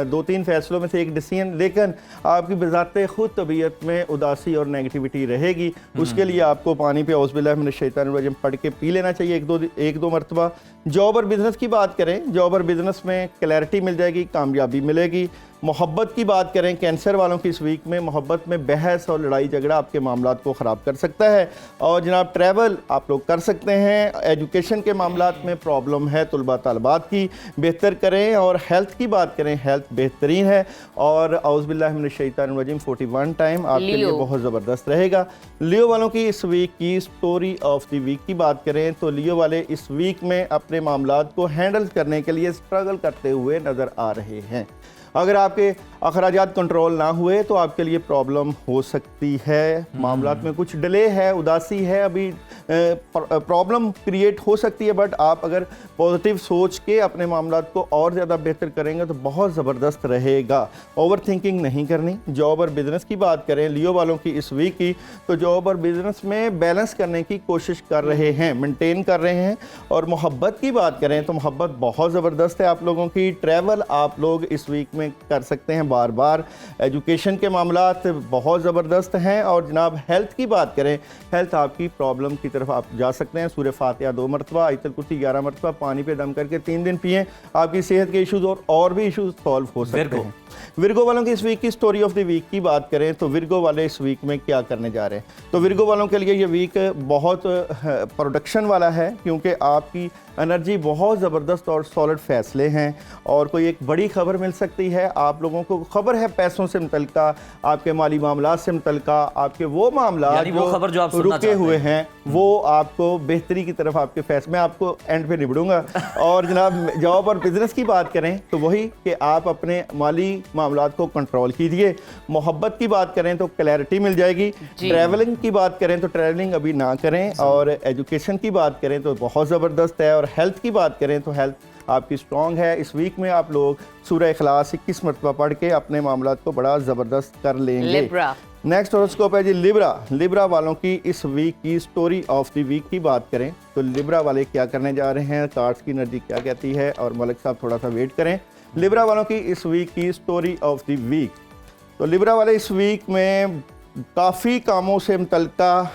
2-3 फैसलों में से एक डिसीजन, लेकिन आपकी बज़ाते खुद तबीयत में उदासी और नेगेटिविटी रहेगी। उसके लिए आपको पानी पे औज़ुबिल्लाहि मिनश शैतानिर रजीम पढ़ के पी लेना चाहिए एक दो मरतबा। जॉब और बिज़नेस की बात करें, जॉब और बिज़नेस में क्लैरिटी मिल जाएगी, कामयाबी मिलेगी। मोहब्बत की बात करें, कैंसर वालों की इस वीक में मोहब्बत में बहस और लड़ाई झगड़ा आपके मामलात को ख़राब कर सकता है। और जनाब ट्रैवल आप लोग कर सकते हैं। एजुकेशन के मामलात में प्रॉब्लम है तलबा तालबात की, बेहतर करें। और हेल्थ की बात करें, हेल्थ बेहतरीन है। और औज़ुबिल्लाहि मिनश शैतानिर रजीम 41 टाइम आपके लिए बहुत ज़बरदस्त रहेगा। लियो वालों की इस वीक की स्टोरी ऑफ द वीक की बात करें तो लियो वाले इस वीक में अपने मामलात को हैंडल करने के लिए स्ट्रगल करते हुए नज़र आ रहे हैं। अगर आपके अखराजात कंट्रोल ना हुए तो आपके लिए प्रॉब्लम हो सकती है। मामलात में कुछ डिले है, उदासी है, अभी प्रॉब्लम क्रिएट हो सकती है। बट आप अगर पॉजिटिव सोच के अपने मामलात को और ज़्यादा बेहतर करेंगे तो बहुत ज़बरदस्त रहेगा। ओवर थिंकिंग नहीं करनी। जॉब और बिज़नेस की बात करें लियो वालों की इस वीक की, तो जॉब और बिज़नेस में बैलेंस करने की कोशिश कर रहे हैं, मेंटेन कर रहे हैं। और मोहब्बत की बात करें तो मोहब्बत बहुत ज़बरदस्त है आप लोगों की। ट्रैवल आप लोग इस वीक में में कर सकते हैं बार बार। एजुकेशन के मामलात बहुत ज़बरदस्त हैं। और जनाब हेल्थ की बात करें, हेल्थ आपकी प्रॉब्लम की तरफ आप जा सकते हैं। सूरह फातिहा 2 मरतबा, आयतुल कुर्सी 11 मरतबा, पानी पे दम करके 3 दिन पिएँ, आपकी सेहत के इशूज़ और भी इशूज़ सॉल्व हो सकते हैं। विर्गो वालों की इस वीक की स्टोरी ऑफ द वीक की बात करें तो विर्गो वाले इस वीक में क्या करने जा रहे हैं, तो विर्गो वालों के लिए ये वीक बहुत प्रोडक्शन वाला है, क्योंकि आपकी एनर्जी बहुत ज़बरदस्त और सॉलिड फैसले हैं और कोई एक बड़ी खबर मिल सकती है। आप लोगों को खबर है पैसों से मुतल्लिका, आपके माली मामलात से मुतल्लिका, आपके वो मामलात जो रुके हुए हैं वो आपको बेहतरी की तरफ आपके फैसले, मैं आपको एंड पे निबड़ूंगा। और जनाब जॉब और बिजनेस की बात करें तो वही कि आप अपने माली मामलात को कंट्रोल कीजिए। मोहब्बत की बात करें तो क्लैरिटी मिल जाएगी। ट्रैवलिंग की बात करें तो ट्रैवलिंग अभी ना करें। और एजुकेशन की बात करें तो बहुत ज़बरदस्त है। और हेल्थ की बात करें तो हेल्थ आपकी स्ट्रॉन्ग है। इस वीक में आप लोग सूरह इखलास 21 मरतबा पढ़ के अपने मामलात को बड़ा ज़बरदस्त कर लेंगे। नेक्स्ट हॉरोस्कोप है जी लिब्रा। लिब्रा वालों की इस वीक की स्टोरी ऑफ द वीक की बात करें तो लिब्रा वाले क्या करने जा रहे हैं, कार्ड्स की एनर्जी क्या कहती है, और मलिक साहब थोड़ा सा वेट करें। लिब्रा वालों की इस वीक की स्टोरी ऑफ द वीक, तो लिब्रा वाले इस वीक में काफ़ी कामों से मुतल्लिका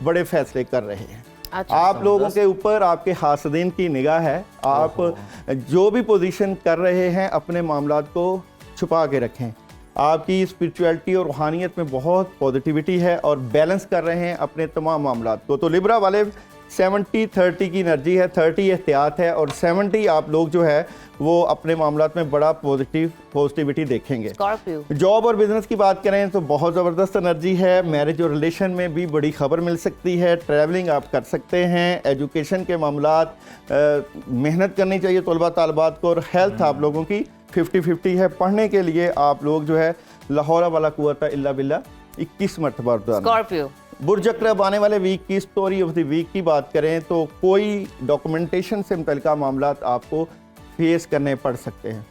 बड़े फैसले कर रहे हैं। आप लोगों के ऊपर आपके हासदीन की निगाह है। आप जो भी पोजीशन कर रहे हैं अपने मामलात को छुपा के रखें। आपकी स्पिरिचुअलिटी और रूहानियत में बहुत पॉजिटिविटी है और बैलेंस कर रहे हैं अपने तमाम मामलात को। तो लिब्रा वाले 70-30 की एनर्जी है, 30 एहतियात है और 70 आप लोग जो है वो अपने मामलात में बड़ा पॉजिटिविटी देखेंगे। जॉब और बिजनेस की बात करें तो बहुत ज़बरदस्त एनर्जी है। मैरिज और रिलेशन में भी बड़ी खबर मिल सकती है। ट्रैवलिंग आप कर सकते हैं। एजुकेशन के मामलात मेहनत करनी चाहिए तलबा तालबात को। और हेल्थ आप लोगों की 50-50 है। पढ़ने के लिए आप लोग जो है लाहौर वाला कुव्वता इल्ला बिल्ला 21 मरतबा। स्कॉर्पियो बुर्ज अक़रब आने वाले वीक की स्टोरी ऑफ द वीक की बात करें तो कोई डॉक्यूमेंटेशन से मुतल्लिका मामलात आपको फेस करने पड़ सकते हैं।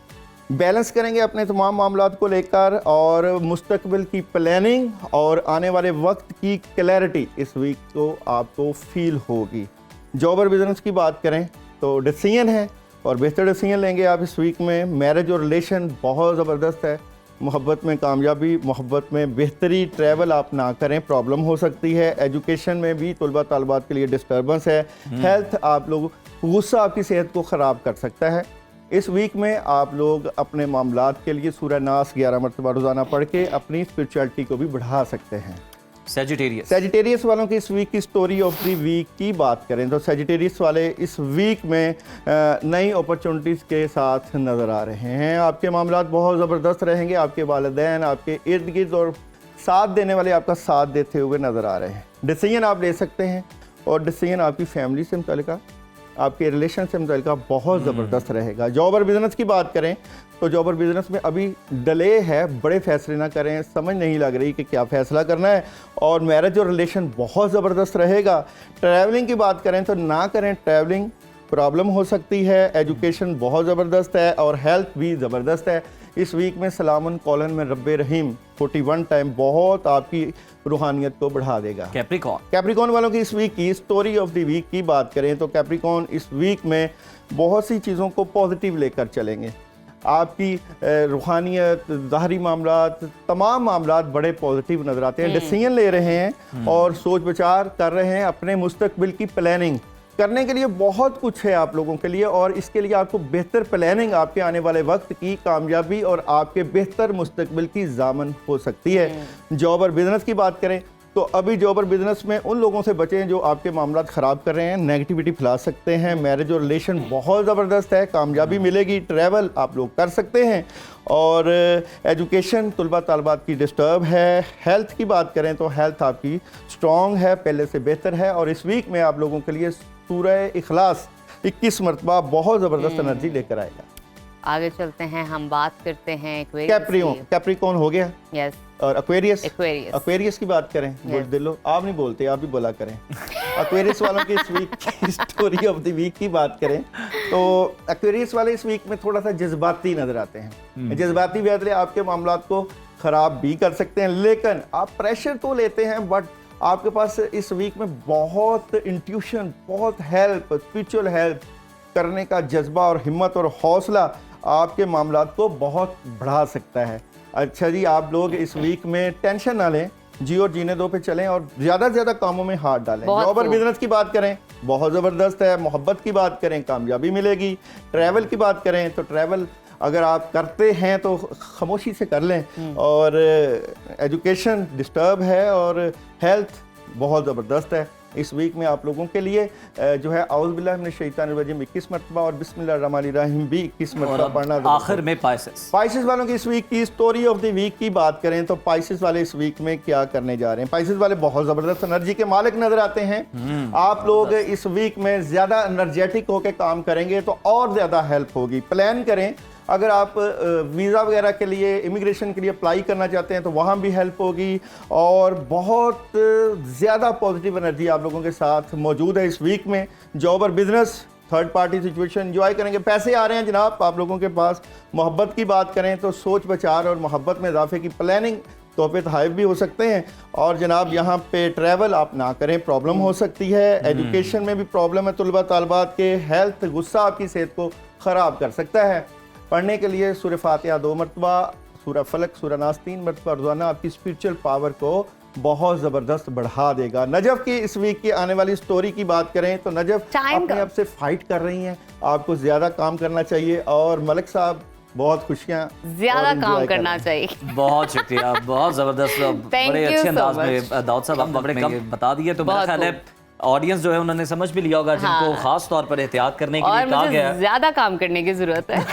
बैलेंस करेंगे अपने तमाम मामलात को लेकर और मुस्तकबिल की प्लानिंग और आने वाले वक्त की क्लैरिटी इस वीक को आपको फील होगी। जॉब और बिजनेस की बात करें तो डिसीजन है और बेहतर डिसीजन लेंगे आप इस वीक में। मैरिज और रिलेशन बहुत ज़बरदस्त है। मोहब्बत में कामयाबी, मोहब्बत में बेहतरी। ट्रैवल आप ना करें, प्रॉब्लम हो सकती है। एजुकेशन में भी तलबा तालबात के लिए डिस्टर्बेंस है। हेल्थ आप लोग गुस्सा आपकी सेहत को ख़राब कर सकता है। इस वीक में आप लोग अपने मामलात के लिए सूरह नास 11 मरतबा रोज़ाना पढ़ के अपनी स्पिरिचुअलिटी को भी बढ़ा सकते हैं। सेजिटेरियस वालों की इस वीक की स्टोरी ऑफ द वीक की बात करें तो सेजिटेरियस वाले इस वीक में नई अपॉर्चुनिटीज़ के साथ नज़र आ रहे हैं। आपके मामलात बहुत ज़बरदस्त रहेंगे। आपके वालिदैन आपके इर्द गिर्द और साथ देने वाले आपका साथ देते हुए नज़र आ रहे हैं। डिसीजन आप ले सकते हैं और डिसीजन आपकी फैमिली से मुतल्लिका, आपके रिलेशन से मुतल्लिका बहुत ज़बरदस्त रहेगा। जॉब और बिज़नेस की बात करें तो जॉब और बिज़नेस में अभी डिले है, बड़े फैसले ना करें, समझ नहीं लग रही कि क्या फ़ैसला करना है। और मैरिज और रिलेशन बहुत ज़बरदस्त रहेगा। ट्रैवलिंग की बात करें तो ना करें, ट्रैवलिंग प्रॉब्लम हो सकती है। एजुकेशन बहुत ज़बरदस्त है और हेल्थ भी ज़बरदस्त है। इस वीक में सलामुन कौलन में रब्बे रहीम 41 टाइम बहुत आपकी रूहानियत को बढ़ा देगा। कैप्रिकॉन वालों की इस वीक की स्टोरी ऑफ द वीक की बात करें तो कैप्रिकॉन इस वीक में बहुत सी चीज़ों को पॉजिटिव लेकर चलेंगे। आपकी रूहानियत, ज़ाहरी मामलात, तमाम मामलात बड़े पॉजिटिव नज़र आते हैं। डिसीजन ले रहे हैं और सोच विचार कर रहे हैं। अपने मुस्तकबिल की प्लानिंग करने के लिए बहुत कुछ है आप लोगों के लिए और इसके लिए आपको बेहतर प्लानिंग आपके आने वाले वक्त की कामयाबी और आपके बेहतर मुस्तकबिल की ज़ामन हो सकती है। जॉब और बिज़नेस की बात करें तो अभी जॉब और बिज़नेस में उन लोगों से बचें जो आपके मामलात ख़राब कर रहे हैं, नेगेटिविटी फैला सकते हैं। मैरिज और रिलेशन बहुत ज़बरदस्त है, कामयाबी मिलेगी। ट्रैवल आप लोग कर सकते हैं और एजुकेशन तलबा तालबात की डिस्टर्ब है। हेल्थ की बात करें तो हेल्थ आपकी स्ट्रॉन्ग है, पहले से बेहतर है। और इस वीक में आप लोगों के लिए सूरह इखलास 21 मरतबा बहुत ज़बरदस्त एनर्जी लेकर आएगा। आगे चलते हैं, हम बात करते हैं कैप्रिकॉन हो गया। यस। और एक्वेरियस की बात करें, बोल दिलो, आप नहीं बोलते, आप भी बोला करें। एक्वेरियस वालों की इस वीक की स्टोरी ऑफ द वीक की बात करें तो एक्वेरियस वाले इस वीक में थोड़ा सा जज्बाती नजर आते हैं। जज्बाती फैसले आपके मामलात को ख़राब भी कर सकते हैं, लेकिन आप प्रेशर तो लेते हैं बट आपके पास इस वीक में बहुत इंट्यूशन, बहुत हेल्प, स्पिरिचुअल हेल्प करने का जज्बा और हिम्मत और हौसला आपके मामलात को बहुत बढ़ा सकता है। अच्छा जी, आप लोग इस वीक में टेंशन ना लें, जी और जीने दो पे चलें और ज़्यादा से ज़्यादा कामों में हाथ डालें। जॉब और बिजनेस की बात करें, बहुत ज़बरदस्त है। मोहब्बत की बात करें, कामयाबी मिलेगी। ट्रैवल की बात करें तो ट्रैवल अगर आप करते हैं तो खामोशी से कर लें। और एजुकेशन डिस्टर्ब है और हेल्थ बहुत ज़बरदस्त है। इस वीक में आप लोगों के लिए जो है औज़ बिल्लाहि मिनश शैतानिर रजीम 21 मरतबा और बिस्मिल्लाहिर्रहमानिर्रहीम भी 21 मरतबा पढ़ना। आखिर में पाइसेस वालों की इस वीक की स्टोरी ऑफ द वीक की बात करें तो पाइसेस वाले इस वीक में क्या करने जा रहे हैं। पाइसेस वाले बहुत ज़बरदस्त एनर्जी के मालिक नजर आते हैं। आप लोग इस वीक में ज़्यादा एनर्जेटिक होकर काम करेंगे तो और ज़्यादा हेल्प होगी। प्लान करें, अगर आप वीज़ा वगैरह के लिए, इमिग्रेशन के लिए अप्लाई करना चाहते हैं तो वहाँ भी हेल्प होगी। और बहुत ज़्यादा पॉजिटिव एनर्जी आप लोगों के साथ मौजूद है इस वीक में। जॉब और business, third party situation enjoy करेंगे। पैसे आ रहे हैं जनाब आप लोगों के पास। मोहब्बत की बात करें तो सोच विचार और मोहब्बत में इजाफे की प्लानिंग, तोहफे तोहफ़े भी हो सकते हैं। और जनाब यहाँ पे ट्रैवल आप ना करें, प्रॉब्लम हो सकती है। एजुकेशन में भी प्रॉब्लम है तलबा तालबात के। हेल्थ, गुस्सा आपकी सेहत को ख़राब कर सकता है। पढ़ने के लिए सूरह फातिहा 2 मरतबा, सूरह फलक, सूरह नास 3 मरतबा रोज़ाना आपकी स्पिरिचुअल पावर को बहुत ज़बरदस्त बढ़ा देगा। नजफ़ की इस वीक की आने वाली स्टोरी की बात करें तो नजफ़ अपने आप से फाइट कर रही हैं। आपको ज़्यादा काम करना चाहिए और मलिक साहब बहुत खुशियाँ, ज़्यादा काम करना चाहिए। बहुत शुक्रिया, बहुत ज़बरदस्त, बड़े अच्छे अंदाज में दाऊद साहब आप बड़े कम बता दिए। तो मेरा ख्याल है ऑडियंस जो है उन्होंने समझ भी लिया होगा जिनको खास तौर पर एहतियात करने के लिए कहा गया है। ज्यादा काम करने की जरूरत है।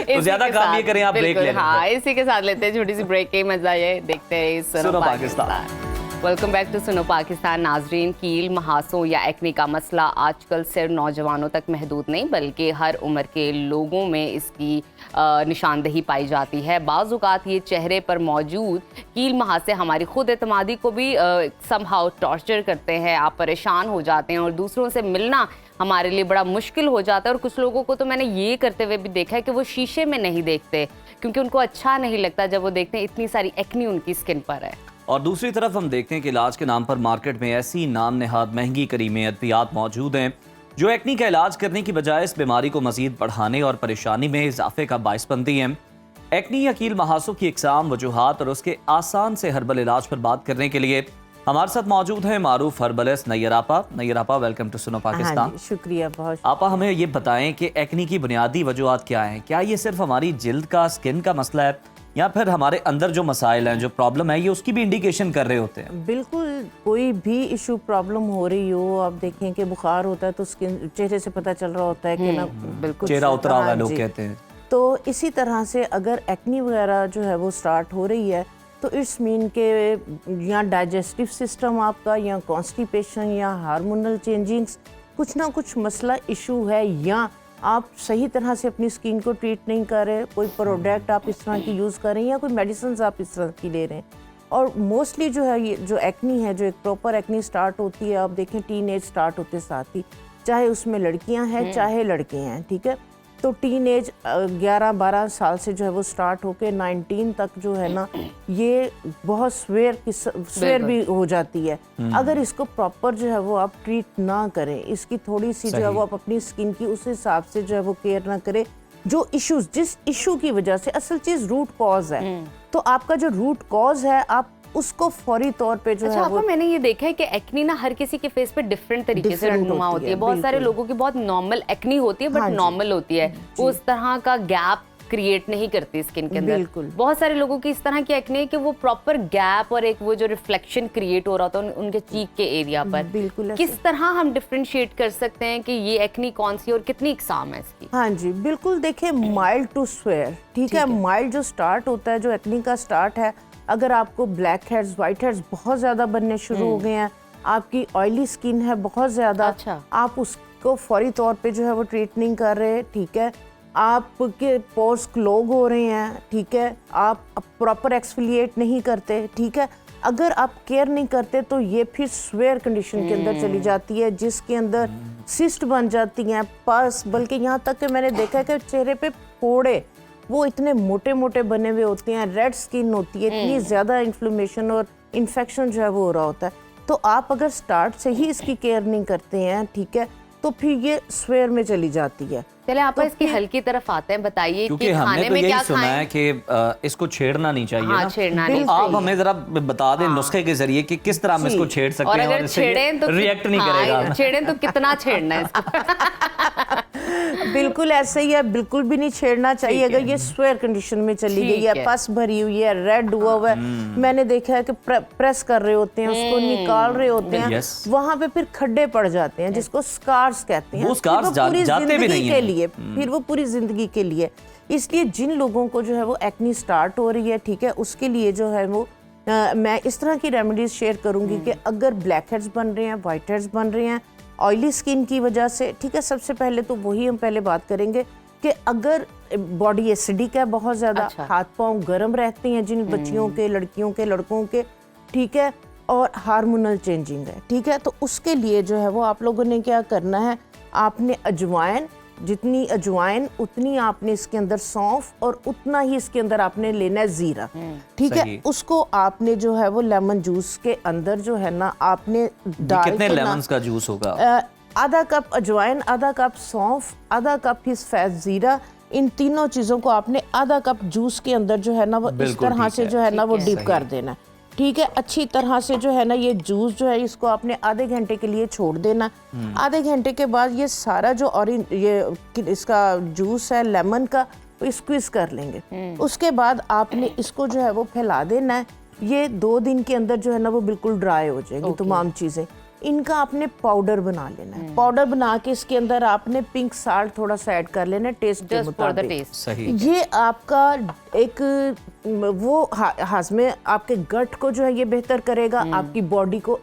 तो ज्यादा काम ये करें, आप ब्रेक ले लें। हाँ, इसी के साथ लेते हैं छोटी सी ब्रेक के मजा ये देखते हैं इस सुनो पाकिस्तान। वेलकम बैक टू सुनो पाकिस्तान। नाजरीन, कील, महासों या एक्ने का मसला आजकल सिर्फ नौजवानों तक महदूद नहीं बल्कि हर उम्र के लोगों में इसकी निशानदेही पाई जाती है। बाज़ औक़ात ये चेहरे पर मौजूद कील महासे हमारी खुद एतमादी को भी समहाउ टॉर्चर करते हैं। आप परेशान हो जाते हैं और दूसरों से मिलना हमारे लिए बड़ा मुश्किल हो जाता है। और कुछ लोगों को तो मैंने ये करते हुए भी देखा है कि वो शीशे में नहीं देखते क्योंकि उनको अच्छा नहीं लगता जब वो देखते हैं इतनी सारी एक्ने उनकी स्किन पर है। और दूसरी तरफ हम देखते हैं कि इलाज के नाम पर मार्केट में ऐसी नाम नहाद महंगी करीमें अद्वियात मौजूद हैं जो एक्ने का इलाज करने की बजाय इस बीमारी को मजीद बढ़ाने और परेशानी में इजाफे का बाइस बनती हैं। एक्ने या कील महासों की इकसाम, वजूहात और उसके आसान से हर्बल इलाज पर बात करने के लिए हमारे साथ मौजूद है मारूफ हर्बलिस्ट नैयर आपा। नैयर आपा, वेलकम टू सुनो पाकिस्तान। हाँ, शुक्रिया बहुत। आपा, हमें ये बताएं कि एक्ने की बुनियादी वजूहात क्या हैं? क्या ये सिर्फ हमारी जिल्द का, स्किन का मसला है या फिर हमारे अंदर जो मसाइल हैं, जो प्रॉब्लम है, ये उसकी भी इंडिकेशन कर रहे होते हैं? बिल्कुल, कोई भी इशू प्रॉब्लम हो रही हो, आप देखें कि बुखार होता है तो स्किन, चेहरे से पता चल रहा होता है कि ना बिल्कुल चेहरा उतरा हुआ लोग कहते हैं। तो इसी तरह से अगर एक्ने वगैरह जो है वो स्टार्ट हो रही है तो इट्स मीन के या डाइजेस्टिव सिस्टम आपका, या कॉन्स्टिपेशन, या हार्मोनल चेंजिंग्स, कुछ ना कुछ मसला इशू है, या आप सही तरह से अपनी स्किन को ट्रीट नहीं कर रहे, कोई प्रोडक्ट आप इस तरह की यूज़ कर रहे हैं या कोई मेडिसिन आप इस तरह की ले रहे हैं। और मोस्टली जो है ये जो एक्नी है, जो एक प्रॉपर एक्नी स्टार्ट होती है, आप देखें टीन एज स्टार्ट होते साथ ही, चाहे उसमें लड़कियां हैं चाहे लड़के हैं, ठीक है। तो टीन एज 11-12 साल से जो है वो स्टार्ट होके 19 तक जो है ना, ये बहुत स्वेयर भी हो जाती है अगर इसको प्रॉपर जो है वो आप ट्रीट ना करें। इसकी थोड़ी सी जो है वो आप अपनी स्किन की उस हिसाब से जो है वो केयर ना करें। जो इश्यूज, जिस इशू की वजह से, असल चीज रूट कॉज है, तो आपका जो रूट कॉज है आप उसको फौरी तौर पे जो है वो, मैंने ये देखा है कि एक्नी ना हर किसी के फेस पे डिफरेंट तरीके से रूनुमा होती है। बहुत सारे लोगों की बहुत नॉर्मल एक्नी होती है बट नॉर्मल होती है, वो उस तरह का गैप क्रिएट नहीं करती स्किन के अंदर। बहुत सारे लोगों की इस तरह की एक्ने है कि वो प्रॉपर गैप और एक वो जो रिफ्लेक्शन क्रिएट हो रहा होता है उनके चीक के एरिया पर। बिल्कुल, किस तरह हम डिफरेंशिएट कर सकते हैं कि ये एक्नी कौन सी और कितनी इकसाम है इसकी? हाँ जी बिल्कुल, देखिए माइल्ड टू स्वेयर, ठीक है। माइल्ड जो स्टार्ट होता है, जो एक्नी का स्टार्ट है, अगर आपको ब्लैक हेड्स, वाइट हेड्स बहुत ज्यादा बनने शुरू हो गए हैं, आपकी ऑयली स्किन है बहुत ज्यादा, आप उसको फौरी तौर पे जो है वो ट्रीट नहीं कर रहे, ठीक है। आपके पोर्स क्लॉग हो रहे हैं, ठीक है, आप प्रॉपर एक्सफोलिएट नहीं करते, ठीक है। अगर आप केयर नहीं करते तो ये फिर स्वेयर कंडीशन के अंदर चली जाती है, जिसके अंदर सिस्ट बन जाती हैं, पस, बल्कि यहाँ तक कि मैंने देखा है कि चेहरे पे फोड़े वो इतने मोटे मोटे बने हुए होते हैं, रेड स्किन होती है, इतनी ज़्यादा इन्फ्लेमेशन और इन्फेक्शन जो है वो हो रहा होता है। तो आप अगर स्टार्ट से ही इसकी केयर नहीं करते हैं, ठीक है, तो फिर ये स्वेयर में चली जाती है। चले आप इसकी हल्की तरफ आते हैं, बताइए क्योंकि कि हमने खाने तो में यही क्या सुना है खाएं? कि इसको छेड़ना नहीं चाहिए हाँ, ना। छेड़ना तो नहीं आप चाहिए। हमें जरा बता दें नुस्खे के जरिए कि किस तरह हम इसको छेड़ सकते और हैं अगर छेड़ें तो रिएक्ट नहीं करेगा। छेड़ें तो कितना छेड़ना है इसको? बिल्कुल ऐसे ही है, बिल्कुल भी नहीं छेड़ना चाहिए। अगर ये स्वेयर कंडीशन में चली गई है, पस भरी हुई है, रेड हुआ हुआ है, मैंने देखा है कि प्रेस कर रहे होते हैं, उसको निकाल रहे होते हैं, वहां पे फिर खड्डे पड़ जाते हैं जिसको स्कार्स कहते हैं। वो स्कार्स जाते भी नहीं के लिए, फिर वो पूरी जिंदगी के लिए। इसलिए जिन लोगों को जो है वो एक्नी स्टार्ट हो रही है, ठीक है, उसके लिए जो है वो मैं इस तरह की रेमेडीज शेयर करूंगी कि अगर ब्लैक हेड्स बन रहे हैं, वाइट हेड्स बन रहे हैं ऑयली स्किन की वजह से, ठीक है, सबसे पहले तो वही हम पहले बात करेंगे कि अगर बॉडी एसिडिक है बहुत ज़्यादा, हाथ पांव गर्म रहते हैं जिन बच्चियों के, लड़कियों के, लड़कों के, ठीक है, और हार्मोनल चेंजिंग है, ठीक है, तो उसके लिए जो है वो आप लोगों ने क्या करना है, आपने अजवाइन, जितनी अजवाइन उतनी आपने इसके अंदर सौंफ और उतना ही इसके अंदर आपने लेना है जीरा, ठीक है, उसको आपने जो है वो लेमन जूस के अंदर जो है ना आपने डाल कितने लेमन का जूस होगा? आधा कप अजवाइन, आधा कप सौंफ, आधा कप हिस्फैज जीरा, इन तीनों चीजों को आपने आधा कप जूस के अंदर जो है ना वो इस तरह से जो है ना वो डिप कर देना, ठीक है, अच्छी तरह से जो है ना ये जूस जो है इसको आपने आधे घंटे के लिए छोड़ देना। आधे घंटे के बाद ये सारा जो ऑरेंज ये इसका जूस है लेमन का स्क्वीज कर लेंगे। उसके बाद आपने इसको जो है वो फैला देना है। ये 2 दिन के अंदर जो है ना वो बिल्कुल ड्राई हो जाएगी तमाम चीज़ें। इनका आपने पाउडर बना लेना है। पाउडर बना के इसके अंदर आपने पिंक साल्ट थोड़ा सा ऐड कर लेना है टेस्ट के मुताबिक। सही। ये आपका एक वो हाजमे आपके गट को जो है ये बेहतर करेगा, आपकी बॉडी को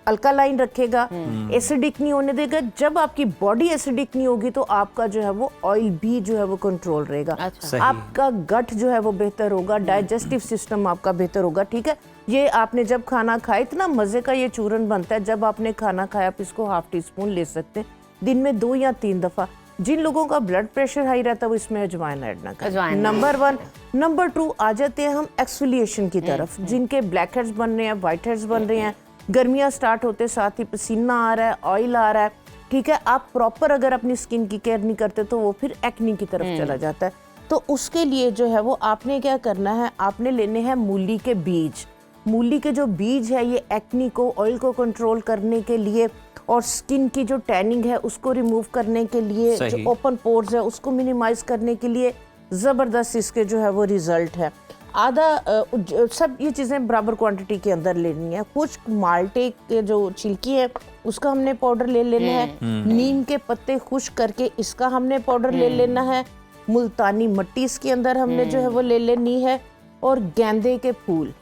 अल्कालाइन रखेगा, एसिडिक नहीं होने देगा। जब आपकी बॉडी एसिडिक नहीं होगी तो आपका जो है वो ऑयल भी जो है वो कंट्रोल रहेगा। आपका गट जो है वो बेहतर होगा, डाइजेस्टिव सिस्टम आपका बेहतर होगा, ठीक है। ये आपने जब खाना खाया, इतना मजे का ये चूरन बनता है, जब आपने खाना खाया आप इसको ½ टीस्पून ले सकते हैं दिन में 2 या 3 दफा। जिन लोगों का ब्लड प्रेशर हाई रहता है वो इसमें अजवाइन ऐड ना करें, नंबर 1। नंबर 2 आ जाते हैं हम एक्सफोलिएशन की तरफ। जिनके ब्लैक हेड्स बन रहे हैं, वाइट हेड्स बन रहे हैं, गर्मियाँ स्टार्ट होते साथ ही पसीना आ रहा है, ऑयल आ रहा है, ठीक है, आप प्रॉपर अगर अपनी स्किन की केयर नहीं करते तो वो फिर एक्नी की तरफ चला जाता है। तो उसके लिए जो है वो आपने क्या करना है, आपने लेने हैं मूली के बीज। मूली के जो बीज है ये एक्नी को, ऑयल को कंट्रोल करने के लिए और स्किन की जो टैनिंग है उसको रिमूव करने के लिए, जो ओपन पोर्स है उसको मिनिमाइज करने के लिए ज़बरदस्त इसके जो है वो रिजल्ट है। सब ये चीज़ें बराबर क्वांटिटी के अंदर लेनी है। कुछ माल्टे के जो छिलकी है उसका हमने पाउडर ले लेना है। नीम के पत्ते खुश्क करके इसका हमने पाउडर ले लेना है। मुल्तानी मिट्टी इसके अंदर हमने जो है वो ले लेनी है। और गेंदे के फूल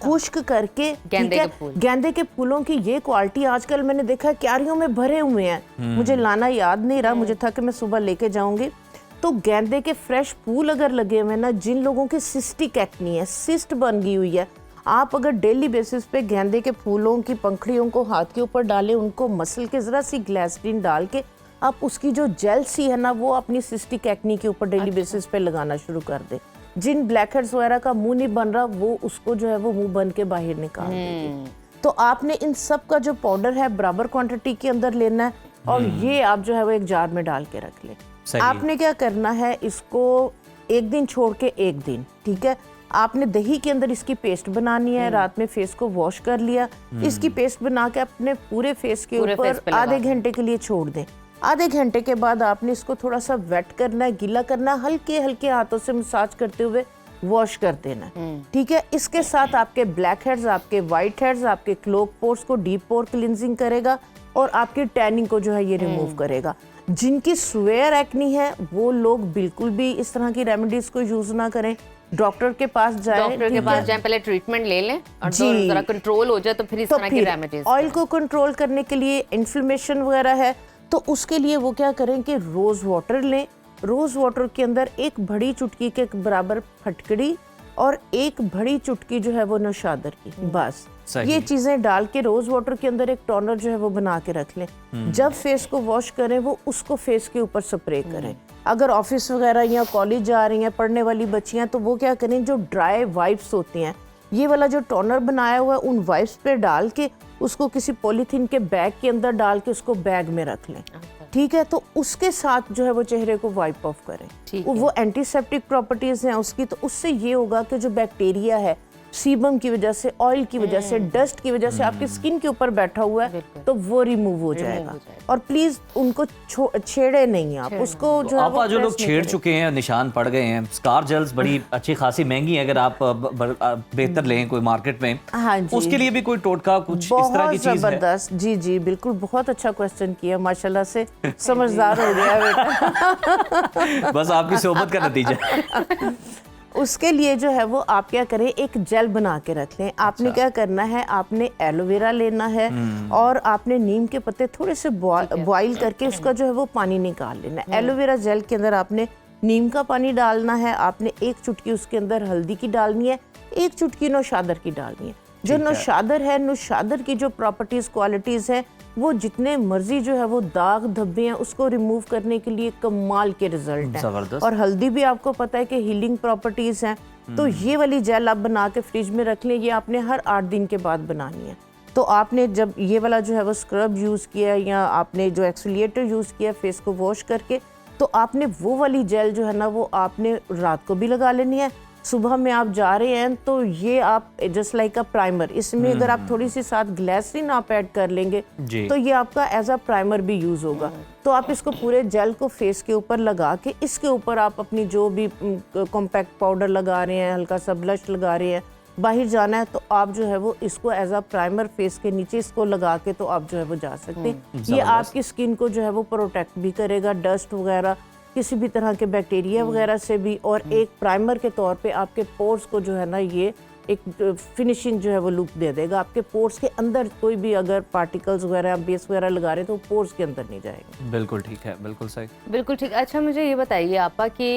खुश्क करके, गेंदे के फूलों की ये क्वालिटी आजकल मैंने देखा है क्यारियों में भरे हुए हैं। मुझे लाना याद नहीं रहा, मुझे था कि मैं सुबह लेके जाऊंगी। तो गेंदे के फ्रेश फूल अगर लगे हुए ना, जिन लोगों की सिस्टिक एक्नी है, सिस्ट बन गई हुई है, आप अगर डेली बेसिस पे गेंदे के फूलों की पंखड़ियों को हाथ के ऊपर डालें, उनको मसल के ज़रा सी ग्लिसरीन डाल के आप उसकी जो जेल सी है ना वो अपनी सिस्टिक एक्नी के ऊपर डेली बेसिस पे लगाना शुरू कर दें। जिन ब्लैक हेड्स वगैरह का मुंह नहीं बन रहा वो उसको जो है वो मुंह बन के बाहर निकाल देगी। तो आपने इन सब का जो पाउडर है बराबर क्वांटिटी के अंदर लेना है और ये आप जो है वो एक जार में डाल के रख ले। आपने क्या करना है, इसको 1 दिन छोड़ के 1 दिन, ठीक है, आपने दही के अंदर इसकी पेस्ट बनानी है। रात में फेस को वॉश कर लिया, इसकी पेस्ट बना के अपने पूरे फेस के ऊपर आधे घंटे के लिए छोड़ दें। आधे घंटे के बाद आपने इसको थोड़ा सा वेट करना है, गीला करना है, हल्के हल्के हाथों से मसाज करते हुए वॉश कर देना, ठीक है। इसके साथ आपके ब्लैक हेड्स, आपके वाइट हेड्स, आपके क्लोक पोर्स को डीप पोर क्लींजिंग करेगा और आपकी टैनिंग को जो है ये रिमूव करेगा। जिनकी स्वेयर एक्नी है वो लोग बिल्कुल भी इस तरह की रेमेडीज को यूज ना करें, डॉक्टर के पास जाएं, पहले ट्रीटमेंट ले लें और जरा कंट्रोल हो जाए तो फिर इस तरह की रेमेडीज। ऑयल को कंट्रोल करने के लिए, इन्फ्लेमेशन वगैरह है तो उसके लिए वो क्या करें कि रोज वाटर लें। रोज वाटर के अंदर 1 बड़ी चुटकी के बराबर फटकड़ी और 1 बड़ी चुटकी जो है वो नौशादर की, बस ये चीजें डाल के रोज वाटर के अंदर एक टोनर जो है वो बना के रख लें। जब फेस को वॉश करें वो उसको फेस के ऊपर स्प्रे करें। अगर ऑफिस वगैरह या कॉलेज जा रही हैं पढ़ने वाली बच्चियां तो वो क्या करें, जो ड्राई वाइप्स होती हैं, ये वाला जो टोनर बनाया हुआ है उन वाइप्स पे डाल के उसको किसी पॉलीथीन के बैग के अंदर डाल के उसको बैग में रख लें, ठीक है। तो उसके साथ जो है वो चेहरे को वाइप ऑफ करें। वो एंटीसेप्टिक प्रॉपर्टीज हैं उसकी, तो उससे ये होगा कि जो बैक्टीरिया है सीबम की वजह से, ऑयल की वजह से, डस्ट की वजह से आपकी स्किन के ऊपर बैठा हुआ है, तो वो रिमूव हो जाएगा। और प्लीज उनको छेड़े नहीं आप उसको, जो आपा जो लोग छेड़ चुके हैं, निशान पड़ गए हैं, स्कार जेल्स बड़ी अच्छी खासी महंगी है, अगर आप बेहतर लें कोई मार्केट में, हाँ जी, उसके लिए भी कोई टोटका कुछ इस तरह की चीज है? जबरदस्त, जी जी बिल्कुल, बहुत अच्छा क्वेश्चन किया, माशाल्लाह से समझदार हो गया बेटा। बस आपकी सोबत का नतीजा। उसके लिए जो है वो आप क्या करें, एक जेल बना के रख लें। आपने क्या करना है, आपने एलोवेरा लेना है और आपने नीम के पत्ते थोड़े से बॉईल करके उसका जो है वो पानी निकाल लेना है। एलोवेरा जेल के अंदर आपने नीम का पानी डालना है, आपने एक चुटकी उसके अंदर हल्दी की डालनी है, एक चुटकी नौशादर की डालनी है। जो नौशादर है, नौशादर की जो प्रॉपर्टीज क्वालिटीज है वो जितने मर्जी जो है वो दाग धब्बे हैं उसको रिमूव करने के लिए कमाल के रिजल्ट हैं। और हल्दी भी आपको पता है कि हीलिंग प्रॉपर्टीज हैं। तो ये वाली जेल आप बना के फ्रिज में रख लें। ये आपने हर 8 दिन के बाद बनानी है। तो आपने जब ये वाला जो है वो स्क्रब यूज़ किया या आपने जो एक्सफोलिएटर यूज़ किया फेस को वॉश करके, तो आपने वो वाली जेल जो है ना वो आपने रात को भी लगा लेनी है। सुबह में आप जा रहे हैं तो ये आप जस्ट लाइक अ प्राइमर, इसमें अगर आप थोड़ी सी साथ ग्लिसरीन आप ऐड कर लेंगे तो ये आपका एज अ प्राइमर भी यूज होगा। तो आप इसको पूरे जेल को फेस के ऊपर लगा के इसके ऊपर आप अपनी जो भी कॉम्पैक्ट पाउडर लगा रहे हैं, हल्का सा ब्लश लगा रहे हैं, बाहर जाना है तो आप जो है वो इसको एज अ प्राइमर फेस के नीचे इसको लगा के तो आप जो है वो जा सकते हैं। ये आपकी स्किन को जो है वो प्रोटेक्ट भी करेगा डस्ट वगैरह, किसी भी तरह के बैक्टीरिया वगैरह से भी, और एक प्राइमर के तौर पे आपके पोर्स को जो है ना ये एक फिनिशिंग जो है वो लुक दे देगा। आपके पोर्स के अंदर कोई भी अगर पार्टिकल्स वगैरह बेस वगैरह लगा रहे हैं तो पोर्स के अंदर नहीं जाएगा। बिल्कुल ठीक है, बिल्कुल सही, बिल्कुल ठीक। अच्छा मुझे ये बताइए आपा कि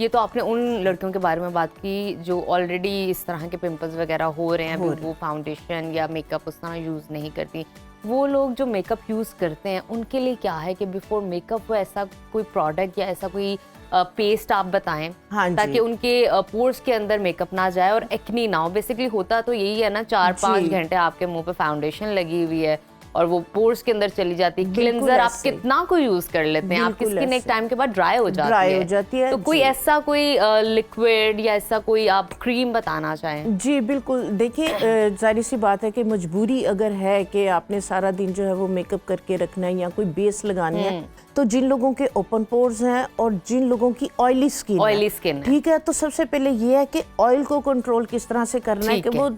ये तो आपने उन लड़कियों के बारे में बात की जो ऑलरेडी इस तरह के पिंपल्स वगैरह हो रहे हैं, वो फाउंडेशन या मेकअप उस तरह यूज़ नहीं करती। वो लोग जो मेकअप यूज़ करते हैं उनके लिए क्या है कि बिफोर मेकअप वो ऐसा कोई प्रोडक्ट या ऐसा कोई पेस्ट आप बताएं ताकि उनके पोर्स के अंदर मेकअप ना जाए और एक्नी ना हो। बेसिकली होता तो यही है ना, 4-5 घंटे आपके मुंह पे फाउंडेशन लगी हुई है और वो पोर्स के अंदर चली जाती है। क्लिंजर आप कितना को यूज कर लेते हैं, आपकी स्किन एक टाइम के बाद ड्राई हो जाती है। तो कोई ऐसा कोई लिक्विड या ऐसा कोई आप क्रीम बताना चाहें? जी बिल्कुल, देखिए जाहिर सी बात है कि मजबूरी अगर है कि आपने सारा दिन जो है वो मेकअप करके रखना है या कोई बेस लगानी है, तो जिन लोगों के ओपन पोर्स हैं और जिन लोगों की ऑयली स्किन ठीक है, तो सबसे पहले ये है कि ऑयल को कंट्रोल किस तरह से करना है कि वो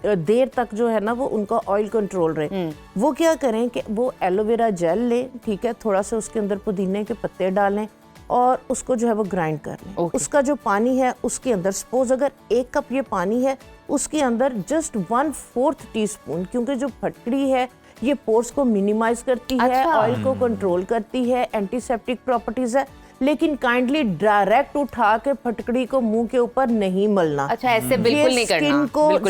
देर तक जो है ना वो उनका ऑयल कंट्रोल रहे। वो क्या करें कि वो एलोवेरा जेल लें, ठीक है, थोड़ा सा उसके अंदर पुदीने के पत्ते डालें और उसको जो है वो ग्राइंड कर लें। उसका जो पानी है उसके अंदर सपोज अगर 1 कप ये पानी है उसके अंदर जस्ट 1/4 टीस्पून, क्योंकि जो फटकड़ी है ये पोर्स को मिनिमाइज करती है, ऑयल को कंट्रोल करती है, एंटीसेप्टिक प्रॉपर्टीज है, लेकिन काइंडली डायरेक्ट उठा के फटकड़ी को मुंह के ऊपर नहीं मलना। अच्छा, ऐसे बिल्कुल नहीं करना।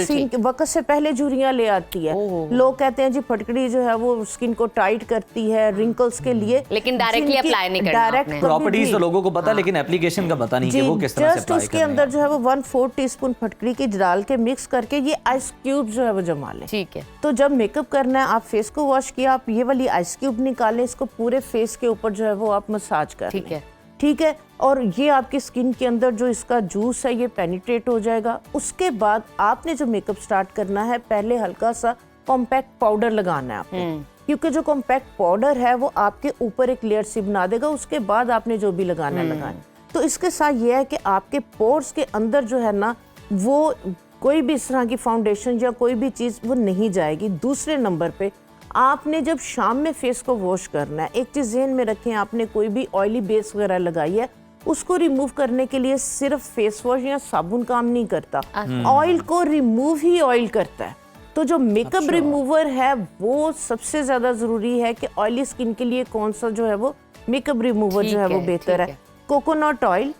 स्किन को वक्त से पहले झुर्रियां ले आती है। लोग कहते हैं जी फटकड़ी जो है वो स्किन को टाइट करती है रिंकल्स के लिए, लेकिन डायरेक्टली अप्लाई नहीं करना। डायरेक्ट प्रॉपर्टीज तो लोगों को पता, लेकिन एप्लीकेशन का पता नहीं कि वो किस तरह से अप्लाई उसके अंदर जो है वो 1/4 टीस्पून फटकड़ी की डाल के मिक्स करके ये आइस क्यूब जो है वो जमा लें। ठीक है। तो जब मेकअप करना है, आप फेस को वॉश किया, आप ये वाली आइस क्यूब निकालें, इसको पूरे फेस के ऊपर जो है वो आप मसाज कर लें। ठीक है, और ये आपकी स्किन के अंदर जो इसका जूस है ये पेनिट्रेट हो जाएगा। उसके बाद आपने जो मेकअप स्टार्ट करना है, पहले हल्का सा कॉम्पैक्ट पाउडर लगाना है आपको, क्योंकि जो कॉम्पैक्ट पाउडर है वो आपके ऊपर एक लेयर सी बना देगा। उसके बाद आपने जो भी लगाना लगाना। तो इसके साथ ये है कि आपके पोर्स के अंदर जो है ना वो कोई भी इस तरह की फाउंडेशन या कोई भी चीज़ वो नहीं जाएगी। दूसरे नंबर पे आपने जब शाम में फेस को वॉश करना है, एक चीज़ ज़हन में रखें, आपने कोई भी ऑयली बेस वगैरह लगाई है उसको रिमूव करने के लिए सिर्फ फेस वॉश या साबुन काम नहीं करता, ऑयल को रिमूव ही ऑयल करता है। तो जो मेकअप रिमूवर है वो सबसे ज़्यादा ज़रूरी है कि ऑयली स्किन के लिए कौन सा जो है वो मेकअप रिमूवर जो है वो बेहतर है। कोकोनट ऑयल,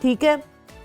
ठीक है,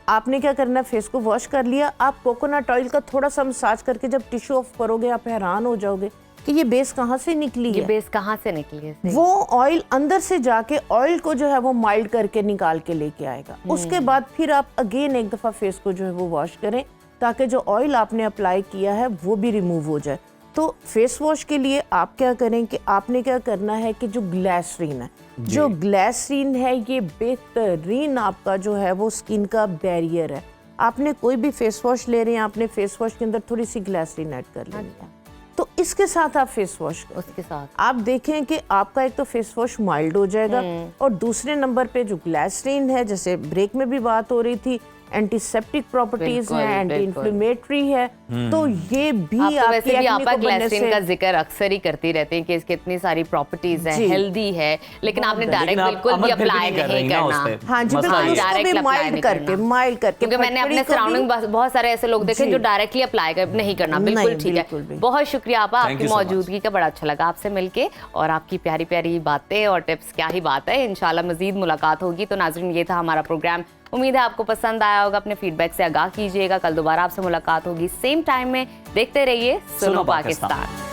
आपने क्या करना है, फेस को वॉश कर लिया, आप कोकोनट ऑयल का थोड़ा सा मसाज करके जब टिश्यू ऑफ करोगे आप हैरान हो जाओगे कि ये बेस कहाँ से निकली है। ये बेस कहाँ से निकली है? वो ऑयल अंदर से जाके ऑयल को जो है वो माइल्ड करके निकाल के लेके आएगा। उसके बाद फिर आप अगेन एक दफा फेस को जो है वो वॉश करें ताकि जो ऑयल आपने अप्लाई किया है वो भी रिमूव हो जाए। तो फेस वॉश के लिए आप क्या करें कि आपने क्या करना है कि जो ग्लिसरीन है, जो ग्लिसरीन है ये बेहतरीन आपका जो है वो स्किन का बैरियर है। आपने कोई भी फेस वॉश ले रहे हैं, आपने फेस वॉश के अंदर थोड़ी सी ग्लिसरीन ऐड कर लेनी है, तो इसके साथ आप फेस वॉश उसके साथ आप देखें कि आपका एक तो फेस वॉश माइल्ड हो जाएगा और दूसरे नंबर पे जो ग्लिसरीन है, जैसे ब्रेक में भी बात हो रही थी, एंटीसेप्टिक प्रॉपर्टीज हैं, एंटी इन्फ्लेमेटरी है, तो ये भी वैसे भी आप ग्लिसरीन का जिक्र अक्सर ही करती रहते हैं कि इसकी इतनी सारी प्रॉपर्टीज हैं, हेल्दी है, लेकिन आपने डायरेक्ट बिल्कुल भी अप्लाई नहीं करना। हाँ जी, डायरेक्ट माइल्ड करके क्योंकि मैंने अपने सराउंडिंग बहुत सारे ऐसे लोग देखे जो डायरेक्टली अप्लाई नहीं करना। बिल्कुल ठीक है, बहुत शुक्रिया आपा, आपकी मौजूदगी का बड़ा अच्छा लगा आपसे मिलके, और आपकी प्यारी प्यारी बातें और टिप्स, क्या ही बात है। इंशाल्लाह मजीद मुलाकात होगी। तो नाज़रीन, ये था हमारा प्रोग्राम, उम्मीद है आपको पसंद आया होगा। अपने फीडबैक से आगाह कीजिएगा। कल दोबारा आपसे मुलाकात होगी सेम टाइम में। देखते रहिए सुनो पाकिस्तान।